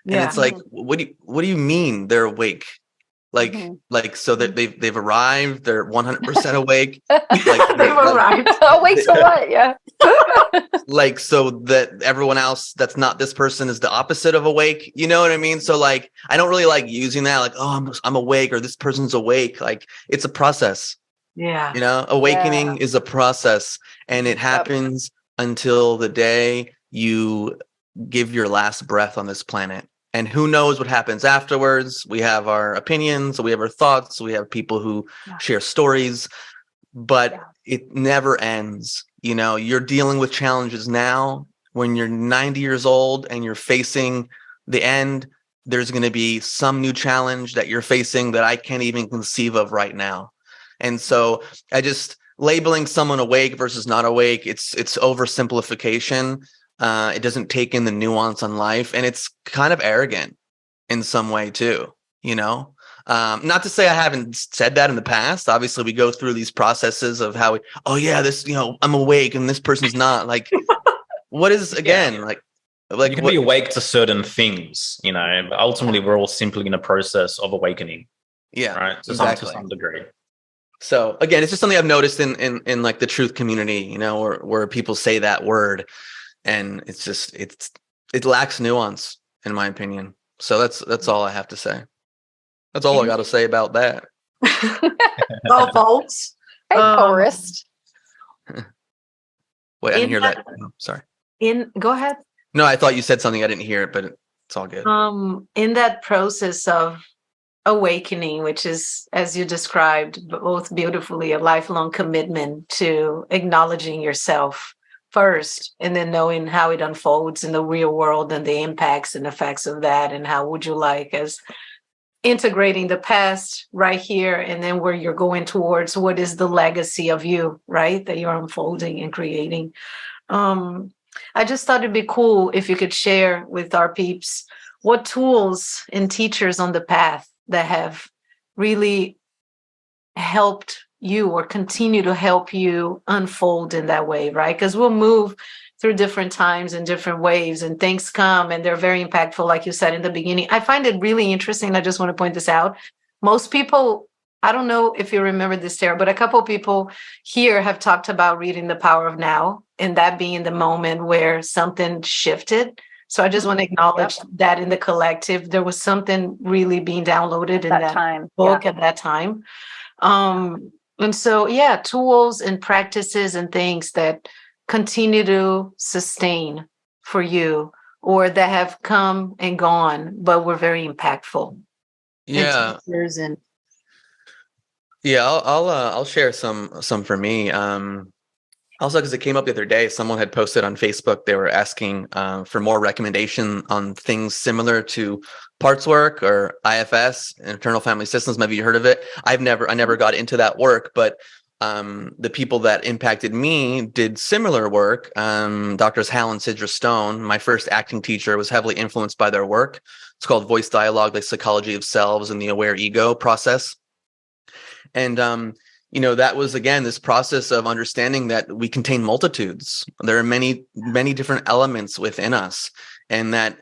And it's like, what do you mean they're awake? Like so that they've arrived, they're 100% awake. Like they've arrived. Awake to what? Yeah. Like, so that everyone else that's not this person is the opposite of awake. You know what I mean? So like, I don't really like using that, like, oh, I'm awake, or this person's awake. Like, it's a process. Yeah. Awakening is a process, and it happens until the day you give your last breath on this planet. And who knows what happens afterwards? We have our opinions, we have our thoughts, we have people who share stories, but it never ends. You're dealing with challenges now. When you're 90 years old and you're facing the end, there's going to be some new challenge that you're facing that I can't even conceive of right now. And so labeling someone awake versus not awake, it's oversimplification. It doesn't take in the nuance on life, and it's kind of arrogant in some way too, not to say I haven't said that in the past. Obviously we go through these processes of how I'm awake and this person's not. Like, what is, again, like you can be awake to certain things, but ultimately we're all simply in a process of awakening. Yeah, right. To some degree. So again, it's just something I've noticed in like the truth community, where people say that word, and it's just, it lacks nuance, in my opinion. So that's all I have to say. That's all I got to say about that. Well, folks. Hey, Forrest. Wait, I didn't hear that. Oh, sorry. Go ahead. No, I thought you said something. I didn't hear it, but it's all good. In that process of awakening, which is, as you described both beautifully, a lifelong commitment to acknowledging yourself first, and then knowing how it unfolds in the real world and the impacts and effects of that, and how would you like as integrating the past right here, and then where you're going towards what is the legacy of you, right, that you're unfolding and creating. I just thought it'd be cool if you could share with our peeps what tools and teachers on the path that have really helped you or continue to help you unfold in that way, right? Because we'll move through different times and different waves, and things come and they're very impactful, like you said in the beginning. I find it really interesting. I just want to point this out. Most people, I don't know if you remember this, Tara, but a couple of people here have talked about reading The Power of Now, and that being the moment where something shifted. So I just want to acknowledge that in the collective, there was something really being downloaded in that time book at that time. And so, tools and practices and things that continue to sustain for you, or that have come and gone, but were very impactful. Yeah. I'll share some for me. Also, because it came up the other day, someone had posted on Facebook, they were asking for more recommendation on things similar to parts work or IFS, internal family systems. Maybe you heard of it. I never got into that work, but the people that impacted me did similar work. Doctors Hal and Sidra Stone, my first acting teacher, was heavily influenced by their work. It's called Voice Dialogue, the Psychology of Selves and the Aware Ego process. And that was, again, this process of understanding that we contain multitudes. There are many, many different elements within us, and that,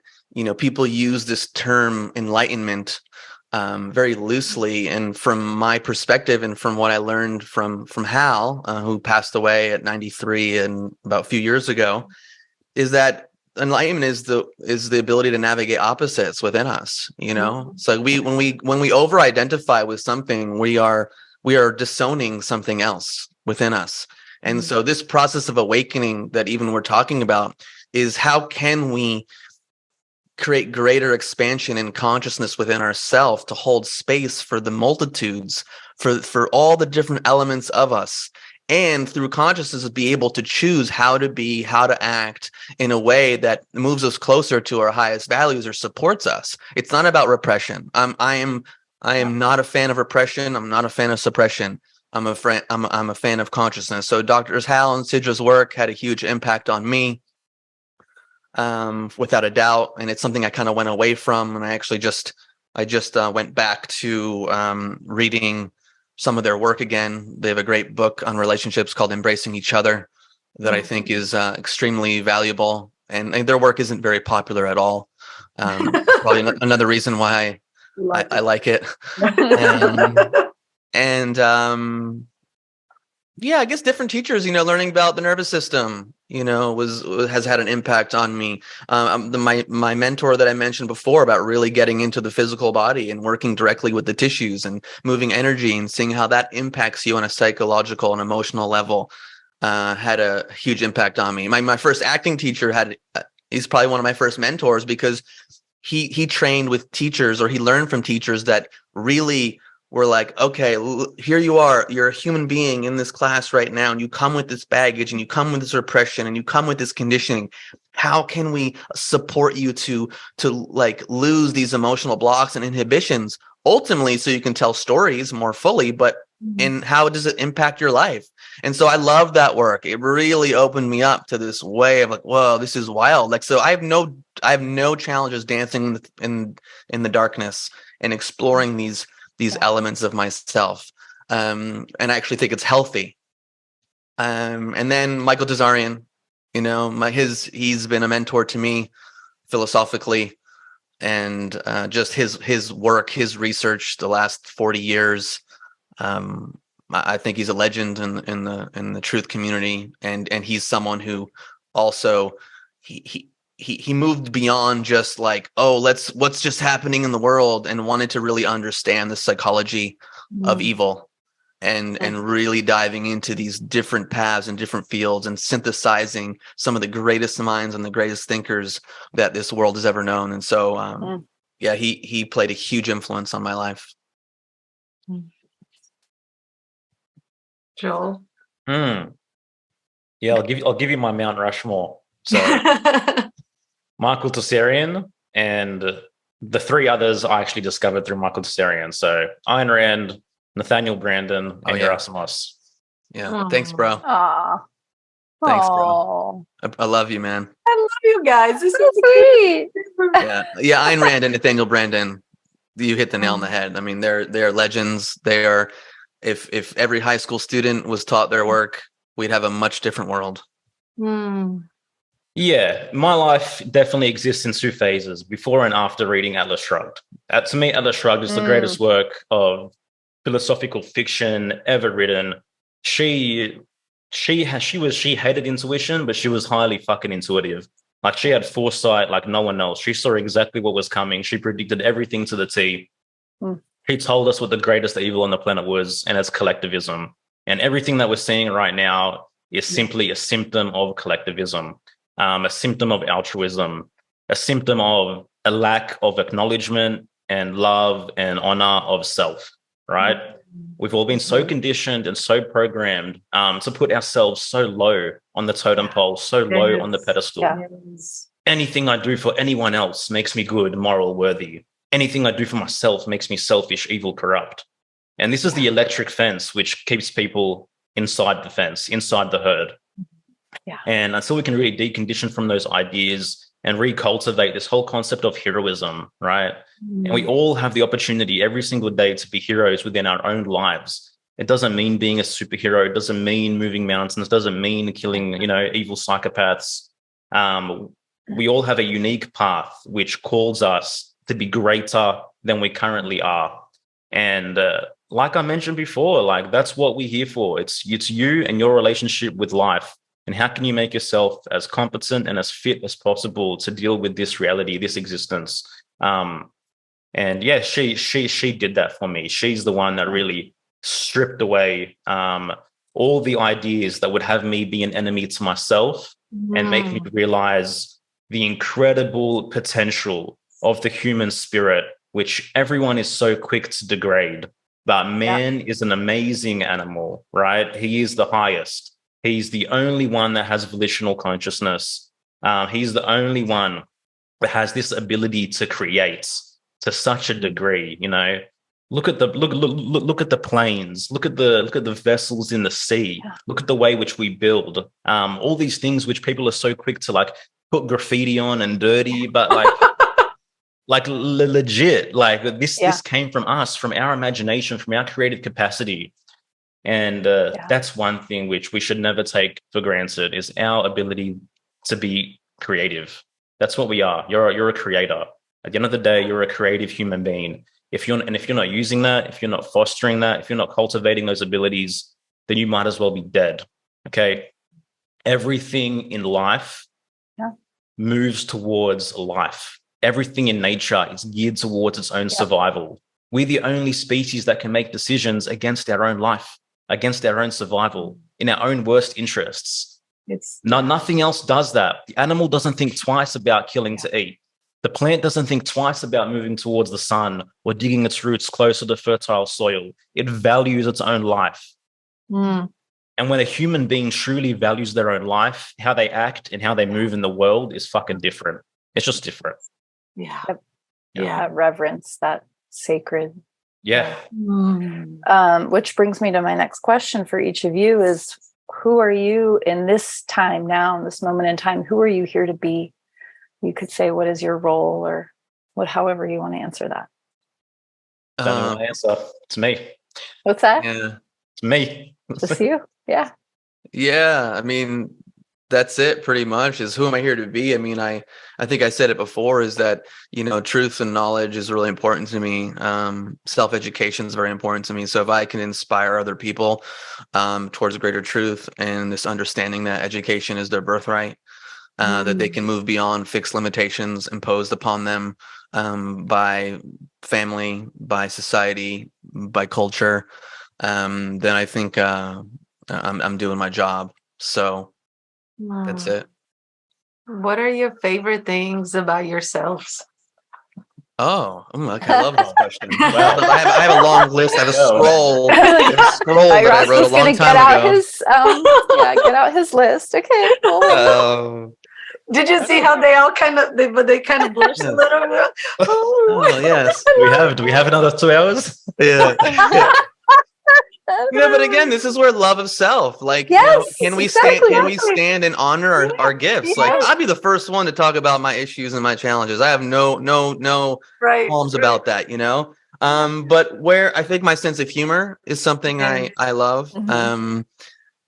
people use this term enlightenment very loosely. And from my perspective, and from what I learned from Hal, who passed away at 93 and about a few years ago, is that enlightenment is the ability to navigate opposites within us. So when we over-identify with something, we are disowning something else within us. And so this process of awakening that even we're talking about is how can we create greater expansion in consciousness within ourselves to hold space for the multitudes, for all the different elements of us, and through consciousness be able to choose how to be, how to act in a way that moves us closer to our highest values or supports us. It's not about repression. I am not a fan of repression. I'm not a fan of suppression. I'm a fan of consciousness. So Drs. Hal and Sidra's work had a huge impact on me, without a doubt. And it's something I kind of went away from. And I actually just went back to reading some of their work again. They have a great book on relationships called Embracing Each Other that I think is extremely valuable. And their work isn't very popular at all. Probably another reason why I like it. Yeah, I guess different teachers, learning about the nervous system, has had an impact on me. My mentor that I mentioned before about really getting into the physical body and working directly with the tissues and moving energy and seeing how that impacts you on a psychological and emotional level, had a huge impact on me. My first acting teacher he's probably one of my first mentors because he trained with teachers, or he learned from teachers that really were like, okay, here you are, you're a human being in this class right now, and you come with this baggage, and you come with this repression, and you come with this conditioning. How can we support you to like lose these emotional blocks and inhibitions, ultimately, so you can tell stories more fully, but in how does it impact your life? And so I love that work. It really opened me up to this way of like, whoa, this is wild. Like, so I have no challenges dancing in the darkness and exploring these elements of myself. And I actually think it's healthy. And then Michael Tazarian, he's been a mentor to me philosophically, and just his work, his research the last 40 years. I think he's a legend in the truth community, and he's someone who also he moved beyond just like, what's just happening in the world, and wanted to really understand the psychology of evil, and really diving into these different paths and different fields and synthesizing some of the greatest minds and the greatest thinkers that this world has ever known. And so, he played a huge influence on my life. Joel? Yeah, I'll give you my Mount Rushmore. So Michael Tessarian, and the three others I actually discovered through Michael Tessarian. So Ayn Rand, Nathaniel Branden, and Yerasimos. Yeah. Aww. Thanks, bro. Aww. Thanks, bro. I love you, man. I love you guys. This So is sweet. Yeah. Ayn Rand and Nathaniel Branden, you hit the nail on the head. I mean, they're legends. They are. If every high school student was taught their work, we'd have a much different world. Yeah, my life definitely exists in two phases: before and after reading Atlas Shrugged. To me, Atlas Shrugged is the greatest work of philosophical fiction ever written. She hated intuition, but she was highly fucking intuitive. Like, she had foresight like no one else. She saw exactly what was coming. She predicted everything to the T. He told us what the greatest evil on the planet was, and it's collectivism. And everything that we're seeing right now is simply a symptom of collectivism, a symptom of altruism, a symptom of a lack of acknowledgement and love and honor of self, right? We've all been so conditioned and so programmed to put ourselves so low on the totem pole, so low on the pedestal. Anything I do for anyone else makes me good, moral, worthy. Anything I do for myself makes me selfish, evil, corrupt. And this is the electric fence which keeps people inside the fence, inside the herd. And until we can really decondition from those ideas and recultivate this whole concept of heroism, right? And we all have the opportunity every single day to be heroes within our own lives. It doesn't mean being a superhero. It doesn't mean moving mountains. It doesn't mean killing, evil psychopaths. We all have a unique path which calls us to be greater than we currently are. And like I mentioned before, like, that's what we're here for. It's you and your relationship with life. And how can you make yourself as competent and as fit as possible to deal with this reality, this existence? And yeah, she did that for me. She's the one that really stripped away all the ideas that would have me be an enemy to myself and make me realize the incredible potential of the human spirit, which everyone is so quick to degrade. But man is an amazing animal, right? He is the highest. He's the only one that has volitional consciousness. He's the only one that has this ability to create to such a degree. You know, look at the planes. Look at the vessels in the sea. Look at the way which we build. All these things which people are so quick to like put graffiti on and dirty, but like legit, like this came from us, from our imagination, from our creative capacity. And that's one thing which we should never take for granted, is our ability to be creative. That's what we are. You're a creator. At the end of the day, you're a creative human being. If you're not using that, if you're not fostering that, if you're not cultivating those abilities, then you might as well be dead. Okay. Everything in life moves towards life. Everything in nature is geared towards its own survival. We're the only species that can make decisions against our own life, against our own survival, in our own worst interests. Nothing else does that. The animal doesn't think twice about killing to eat. The plant doesn't think twice about moving towards the sun or digging its roots closer to fertile soil. It values its own life. And when a human being truly values their own life, how they act and how they move in the world is fucking different. It's just different. That reverence, that sacred. Which brings me to my next question for each of you is, who are you in this time now, in this moment in time? Who are you here to be? You could say, what is your role, or however you want to answer that. Don't answer. It's me. What's that? It's me. Just you? Yeah. I mean, that's it pretty much, is who am I here to be? I mean, I think I said it before, is that, you know, truth and knowledge is really important to me. Self-education is very important to me. So if I can inspire other people towards greater truth and this understanding that education is their birthright, that they can move beyond fixed limitations imposed upon them by family, by society, by culture, then I think I'm doing my job. So that's it. What are your favorite things about yourselves? Okay, I love this question. Well, I have a long list. I have a scroll that I wrote a long time ago. Get out his list. Okay, cool. Did you see how they all kind of blushed a little bit? Oh yes. Do we have another 2 hours? Yeah. But again, this is where love of self. Like, can we stand and honor our gifts? Like, I'd be the first one to talk about my issues and my challenges. I have no qualms about that, you know. But where I think my sense of humor is something I love.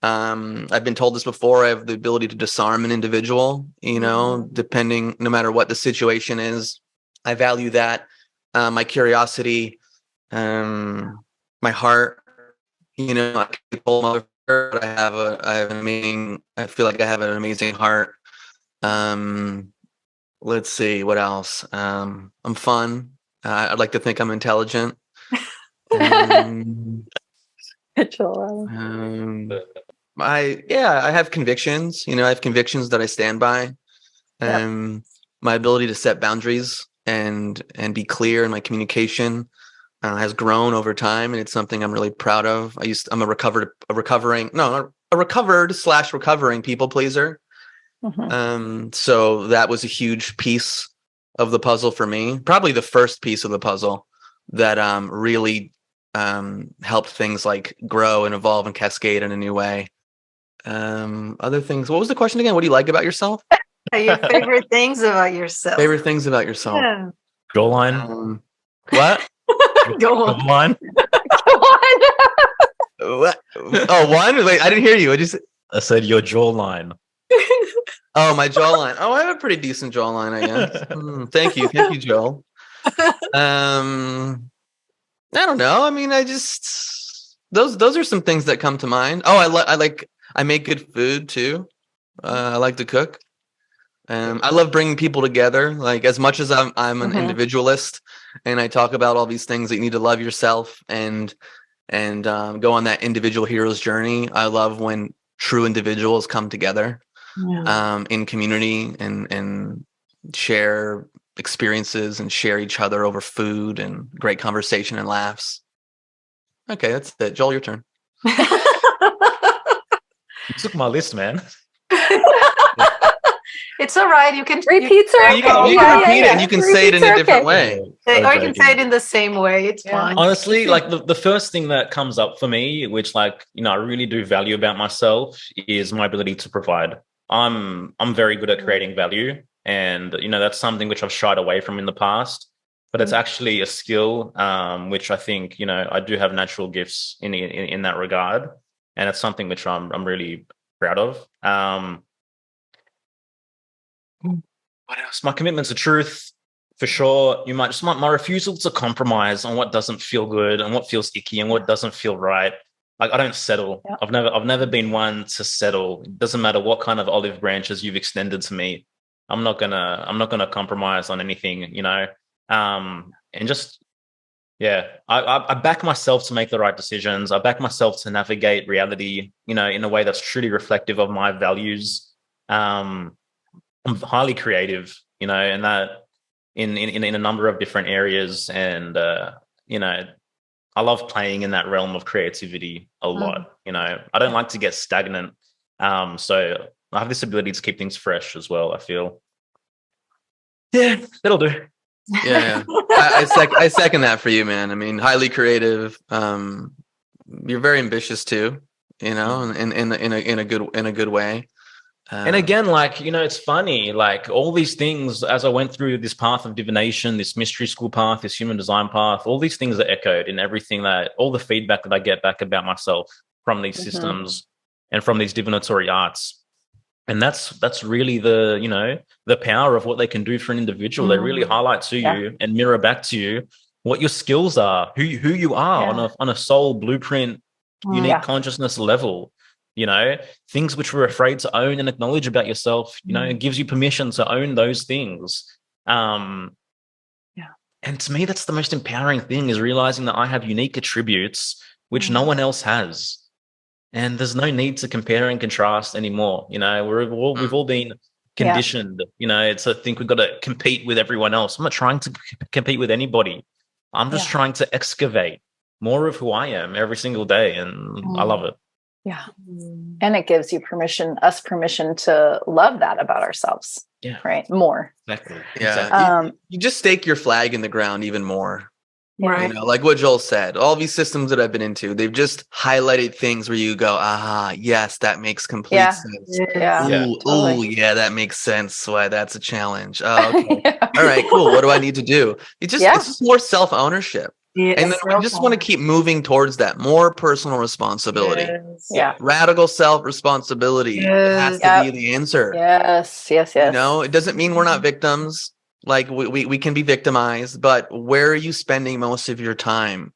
I've been told this before. I have the ability to disarm an individual, you know, no matter what the situation is. I value that. My curiosity, my heart. You know, I can pull motherfucker, but I feel like I have an amazing heart. Let's see, what else? I'm fun. I'd like to think I'm intelligent. I have convictions. You know, I have convictions that I stand by. My ability to set boundaries and be clear in my communication has grown over time, and it's something I'm really proud of. I'm a recovered recovering people pleaser. So that was a huge piece of the puzzle for me. Probably the first piece of the puzzle that really helped things like grow and evolve and cascade in a new way. Other things. What was the question again? What do you like about yourself? Your favorite things about yourself. Favorite things about yourself. Jawline. What? Go on. Jawline. What? Oh, one? Wait, I didn't hear you. I said your jawline. Oh, my jawline. Oh, I have a pretty decent jawline, I guess. Thank you, Joel. I don't know. I mean, those are some things that come to mind. Oh, I make good food too. I like to cook. I love bringing people together. Like, as much as I'm an individualist, and I talk about all these things that you need to love yourself and and go on that individual hero's journey. I love when true individuals come together in community and share experiences and share each other over food and great conversation and laughs. Okay, that's it. Joel, your turn. You took my list, man. It's all right. You can repeats are you can repeat it and you can say it in a different way. Or you can say it in the same way. It's fine. Honestly, like the first thing that comes up for me, which like, I really do value about myself, is my ability to provide. I'm very good at creating value, and that's something which I've shied away from in the past, but it's actually a skill which I think I do have natural gifts in that regard, and it's something which I'm really proud of. What else? My commitment to truth, for sure. My refusal to compromise on what doesn't feel good and what feels icky and what doesn't feel right. Like, I don't settle. Yeah. I've never been one to settle. It doesn't matter what kind of olive branches you've extended to me. I'm not gonna compromise on anything, and just, I back myself to make the right decisions. I back myself to navigate reality, in a way that's truly reflective of my values. I'm highly creative, and that in a number of different areas, and I love playing in that realm of creativity a lot. I don't like to get stagnant, so I have this ability to keep things fresh as well, I feel. Yeah, that'll do. Yeah. I second that for you, man. I mean, highly creative. You're very ambitious too, in a good way. And again, like, it's funny, like all these things, as I went through this path of divination, this mystery school path, this human design path, all these things are echoed in everything all the feedback that I get back about myself from these systems and from these divinatory arts. And that's really the power of what they can do for an individual. They really highlight to you and mirror back to you what your skills are, who you are on a soul blueprint, unique consciousness level. Things which we're afraid to own and acknowledge about yourself, it gives you permission to own those things. And to me, that's the most empowering thing, is realizing that I have unique attributes which no one else has. And there's no need to compare and contrast anymore. We've all been conditioned, to think we've got to compete with everyone else. I'm not trying to compete with anybody. I'm just trying to excavate more of who I am every single day. And I love it. Yeah. And it gives you permission to love that about ourselves. Yeah. Right. More. Exactly. Yeah. Exactly. You just stake your flag in the ground even more. Right. Like what Joel said, all these systems that I've been into, they've just highlighted things where you go, aha, yes, that makes complete sense. Yeah. Ooh, yeah, that makes sense. Why that's a challenge. Oh, okay. All right, cool. What do I need to do? It's just more self-ownership. Yes. And then I just want to keep moving towards that more personal responsibility. Yes. Yeah. Radical self-responsibility has to be the answer. Yes. It doesn't mean we're not victims. Like we can be victimized, but where are you spending most of your time?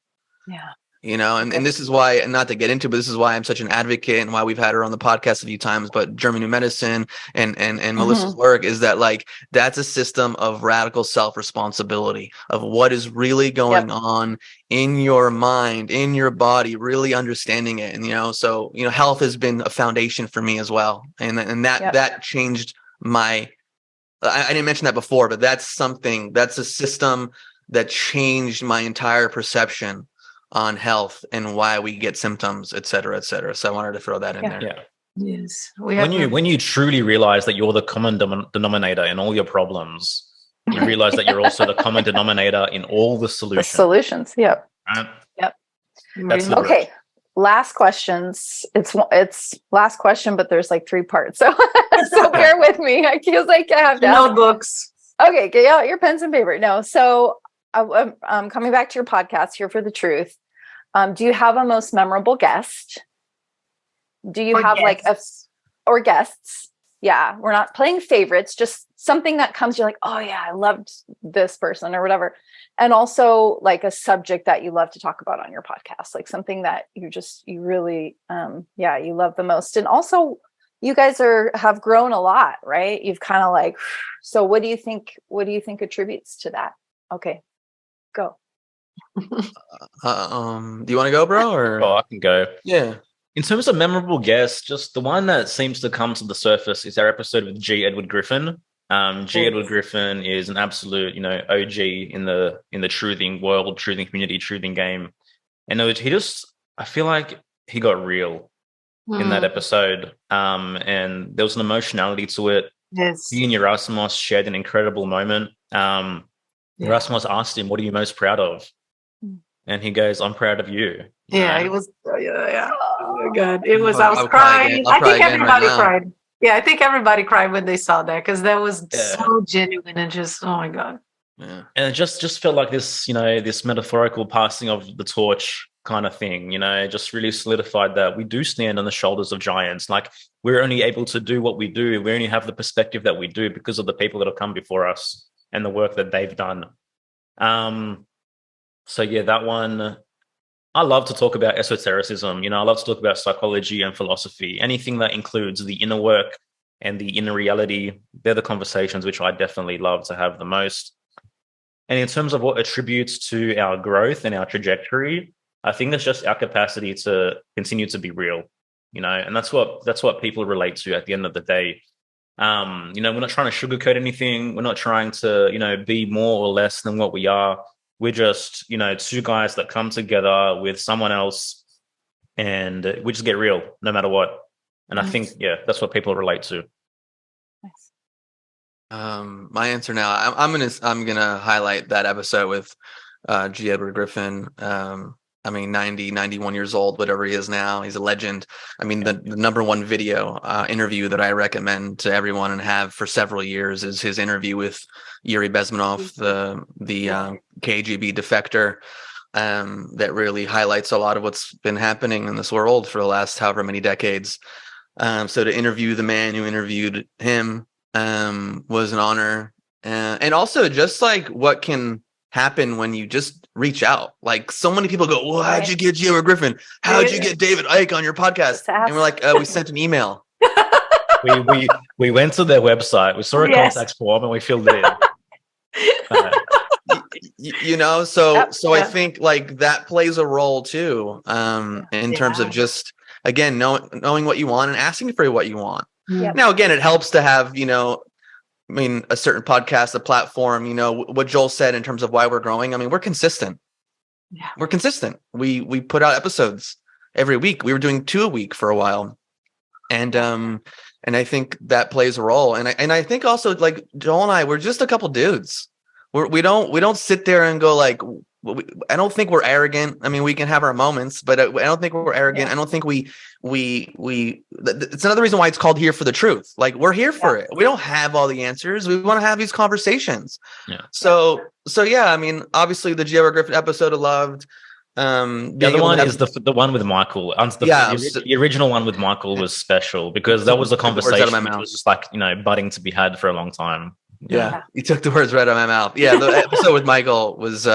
Yeah. And this is why, and not to get into, but this is why I'm such an advocate and why we've had her on the podcast a few times, but German New Medicine and Melissa's work is that, like, that's a system of radical self-responsibility of what is really going on in your mind, in your body, really understanding it. And, so, health has been a foundation for me as well. And that changed I didn't mention that before, but that's a system that changed my entire perception on health and why we get symptoms, et cetera, et cetera. So I wanted to throw that in there. Yeah. Yes. When you truly realize that you're the common denominator in all your problems, you realize that you're also the common denominator in all the solutions. The solutions. Yep. Right? Yep. That's okay. Last questions. It's last question, but there's like 3 parts. So bear with me. I feel like I have to notebooks. Okay, get out your pens and paper. No. So I'm coming back to your podcast here for the truth. Do you have a most memorable guest? Do you have guests? Or guests? Yeah, we're not playing favorites, just something that comes, you're like, oh yeah, I loved this person or whatever. And also like a subject that you love to talk about on your podcast, like something that you really, you love the most. And also you guys have grown a lot, right? You've kind of like, so what do you think attributes to that? Okay, go. Do you want to go, bro? Or I can go. Yeah. In terms of memorable guests, just the one that seems to come to the surface is our episode with G. Edward Griffin. G. Edward Griffin is an absolute, OG in the truthing world, truthing community, truthing game. And I feel like he got real in that episode. And there was an emotionality to it. Yes. He and Yerasimos shared an incredible moment. Yerasimos asked him, "What are you most proud of?" And he goes, "I'm proud of you." Yeah, it was. Yeah. Oh my God, it was. I was crying. I think everybody cried. Yeah, I think everybody cried when they saw that because that was so genuine and just, oh my God. Yeah, and it just felt like this, this metaphorical passing of the torch kind of thing. Just really solidified that we do stand on the shoulders of giants. Like, we're only able to do what we do. We only have the perspective that we do because of the people that have come before us and the work that they've done. So yeah, that one. I love to talk about esotericism. I love to talk about psychology and philosophy. Anything that includes the inner work and the inner reality, they're the conversations which I definitely love to have the most. And in terms of what attributes to our growth and our trajectory, I think it's just our capacity to continue to be real, and that's what people relate to at the end of the day. We're not trying to sugarcoat anything. We're not trying to, be more or less than what we are. We're just, two guys that come together with someone else and we just get real no matter what. And I think, that's what people relate to. My answer now, I'm gonna highlight that episode with G. Edward Griffin. 90, 91 years old, whatever he is now. He's a legend. The number one video interview that I recommend to everyone and have for several years is his interview with Yuri Bezmenov, the KGB defector, that really highlights a lot of what's been happening in this world for the last however many decades. So to interview the man who interviewed him was an honor. And also just like what can happen when you just reach out. Like, so many people go, well, how'd you get G. Edward Griffin? How'd you get David Icke on your podcast? And we're like, we sent an email. we went to their website, we saw a contact form and we filled it in. So I think like that plays a role too, in terms of just, again, knowing what you want and asking for what you want. Now, again, it helps to have, a certain podcast, a platform, what Joel said in terms of why we're growing. We're consistent. Yeah. We're consistent. We put out episodes every week. We were doing 2 a week for a while. And I think that plays a role. And I think also, like, Joel and I, we're just a couple dudes. We don't sit there and go like, I don't think we're arrogant. We can have our moments, but I don't think we're arrogant. I don't think it's another reason why it's called Here for the Truth. Like, we're here for it. We don't have all the answers. We want to have these conversations. Yeah. So yeah, obviously the G. Edward Griffin episode I loved. The other one is the one with Michael. The original one with Michael was special because that was a conversation which was just like, budding to be had for a long time. Yeah. You took the words right out of my mouth. Yeah, the episode with Michael was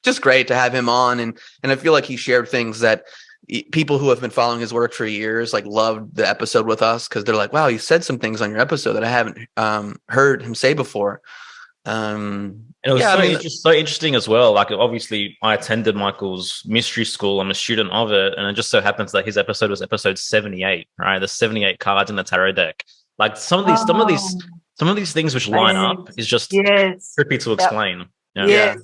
just great to have him on, and I feel like he shared things that people who have been following his work for years like loved the episode with us because they're like, wow, you said some things on your episode that I haven't heard him say before. And it was so interesting as well. Like, obviously I attended Michael's mystery school. I'm a student of it, and it just so happens that his episode was episode 78, right? The 78 cards in the tarot deck. Like, some of these things which line up is just trippy to explain. Yep. Yes,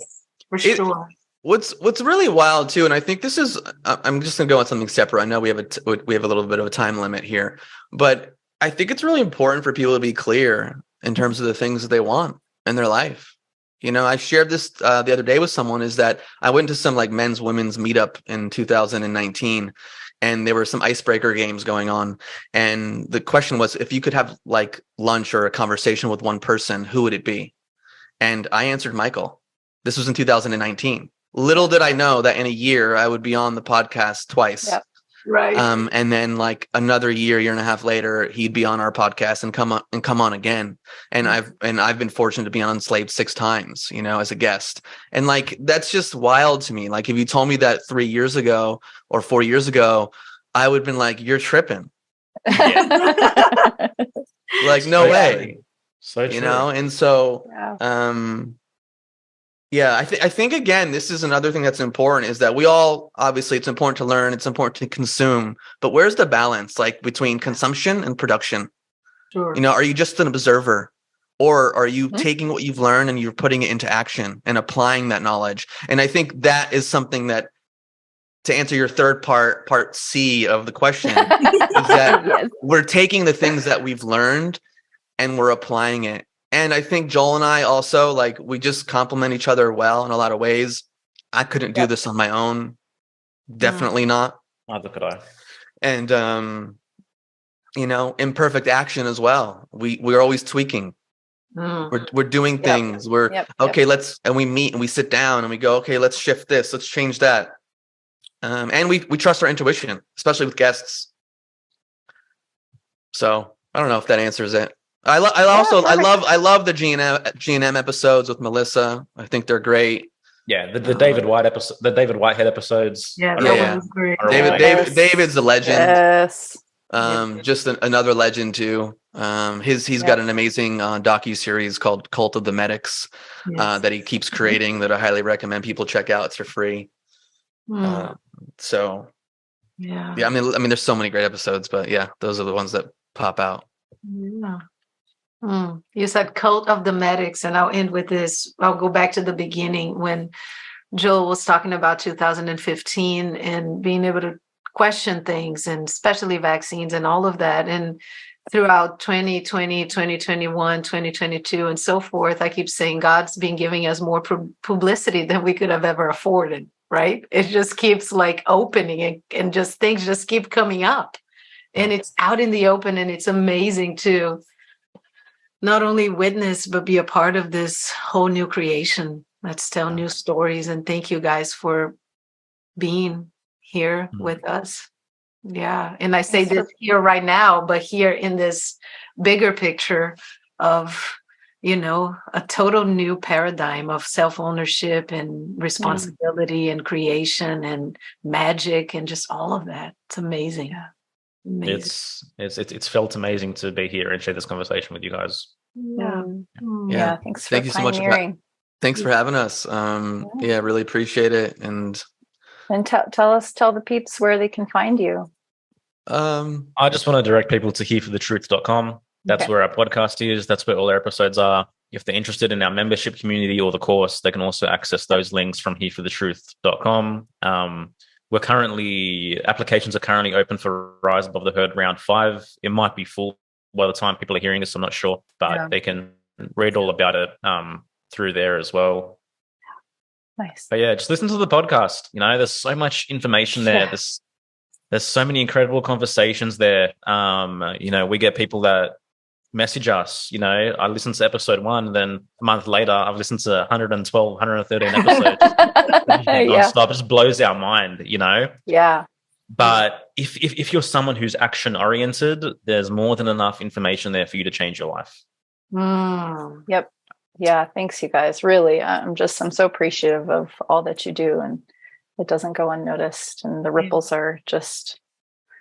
for sure. What's really wild too, and I think this is, I'm just gonna go on something separate. I know we have a little bit of a time limit here, but I think it's really important for people to be clear in terms of the things that they want in their life. I shared this the other day with someone, is that I went to some like men's women's meetup in 2019, and there were some icebreaker games going on, and the question was, if you could have like lunch or a conversation with one person, who would it be? And I answered Michael. This was in 2019. Little did I know that in a year I would be on the podcast twice. Yep. Right. And then like another year and a half later, he'd be on our podcast and come on again. And I've been fortunate to be on Unslaved 6 times, as a guest. And like, that's just wild to me. Like, if you told me that 3 years ago or 4 years ago, I would have been like, you're tripping. Like, no way. So true. And so, Yeah, I think again, this is another thing that's important, is that we all, obviously it's important to learn, it's important to consume, but where's the balance like between consumption and production? Sure. You know, are you just an observer, or are you taking what you've learned and you're putting it into action and applying that knowledge? And I think that is something that, to answer your third part C of the question, is that Yes. we're taking the things that we've learned and we're applying it. And I think Joel and I also, like, we just complement each other well in a lot of ways. I couldn't do this on my own. Definitely not. Neither could I. And, you know, imperfect action as well. We're always tweaking. We're doing things. Okay, and we meet and we sit down and we go, okay, let's shift this. Let's change that. And we trust our intuition, especially with guests. So I don't know if that answers it. I love the G&M episodes with Melissa. I think they're great. Yeah, the David Whitehead episodes. Yeah, that was great. David's a legend. Yes. Just another legend too. He's got an amazing docu-series called Cult of the Medics that he keeps creating, that I highly recommend people check out. It's for free. So yeah, I mean there's so many great episodes, but yeah, those are the ones that pop out. Yeah. You said Cult of the Medics, and I'll end with this. I'll go back to the beginning when Joel was talking about 2015 and being able to question things, and especially vaccines and all of that. And throughout 2020, 2021, 2022, and so forth, I keep saying God's been giving us more publicity than we could have ever afforded, right? It just keeps like opening, and just things just keep coming up. And it's out in the open, and it's amazing to not only witness, but be a part of this whole new creation. Let's tell new stories. And thank you guys for being here with us. Yeah. And I say this here right now, but here in this bigger picture of, you know, a total new paradigm of self-ownership and responsibility and creation and magic and just all of that. It's amazing. Yeah. Amazing. It's felt amazing to be here and share this conversation with you guys. Yeah. Thanks for Thank you so much. Thanks for having us. Really appreciate it. And tell the peeps where they can find you. I just want to direct people to hereforthetruth.com. That's where our podcast is. That's where all our episodes are. If they're interested in our membership community or the course, they can also access those links from hereforthetruth.com. Applications are currently open for Rise Above the Herd Round 5. It might be full by the time people are hearing this, I'm not sure, but they can read all about it through there as well. Nice. But yeah, just listen to the podcast. You know, there's so much information there. There's so many incredible conversations there. You know, we get people that message us. You know, I listened to episode 1, then a month later, I've listened to 112, 113 episodes. Nonstop. It just blows our mind, you know? Yeah. But if you're someone who's action oriented, there's more than enough information there for you to change your life. Yep. Yeah. Thanks, you guys. Really, I'm so appreciative of all that you do, and it doesn't go unnoticed, and the ripples are just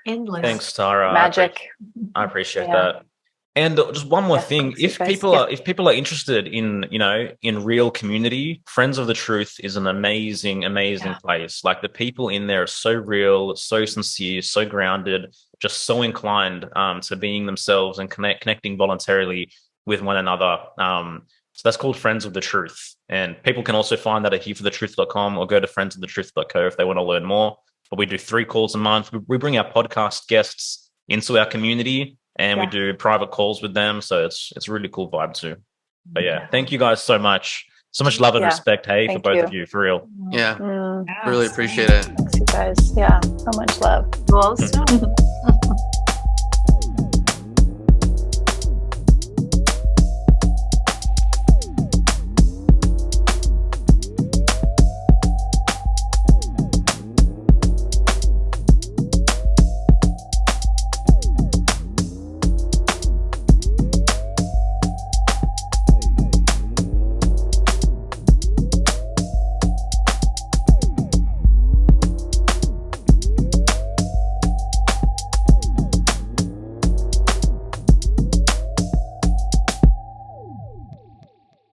endless. Thanks, Tara. Magic. I appreciate that. And just one more thing, if people are interested in, you know, in real community, Friends of the Truth is an amazing place. Like, the people in there are so real, so sincere, so grounded, just so inclined to being themselves and connecting voluntarily with one another. So that's called Friends of the Truth. And people can also find that at hereforthetruth.com or go to friendsofthetruth.co if they want to learn more. But we do 3 calls a month. We bring our podcast guests into our community, and we do private calls with them. So it's a really cool vibe too. But thank you guys so much. So much love and respect, for both of you, for real. Yeah. Really appreciate it. Thanks, you guys. Yeah. So much love. Well,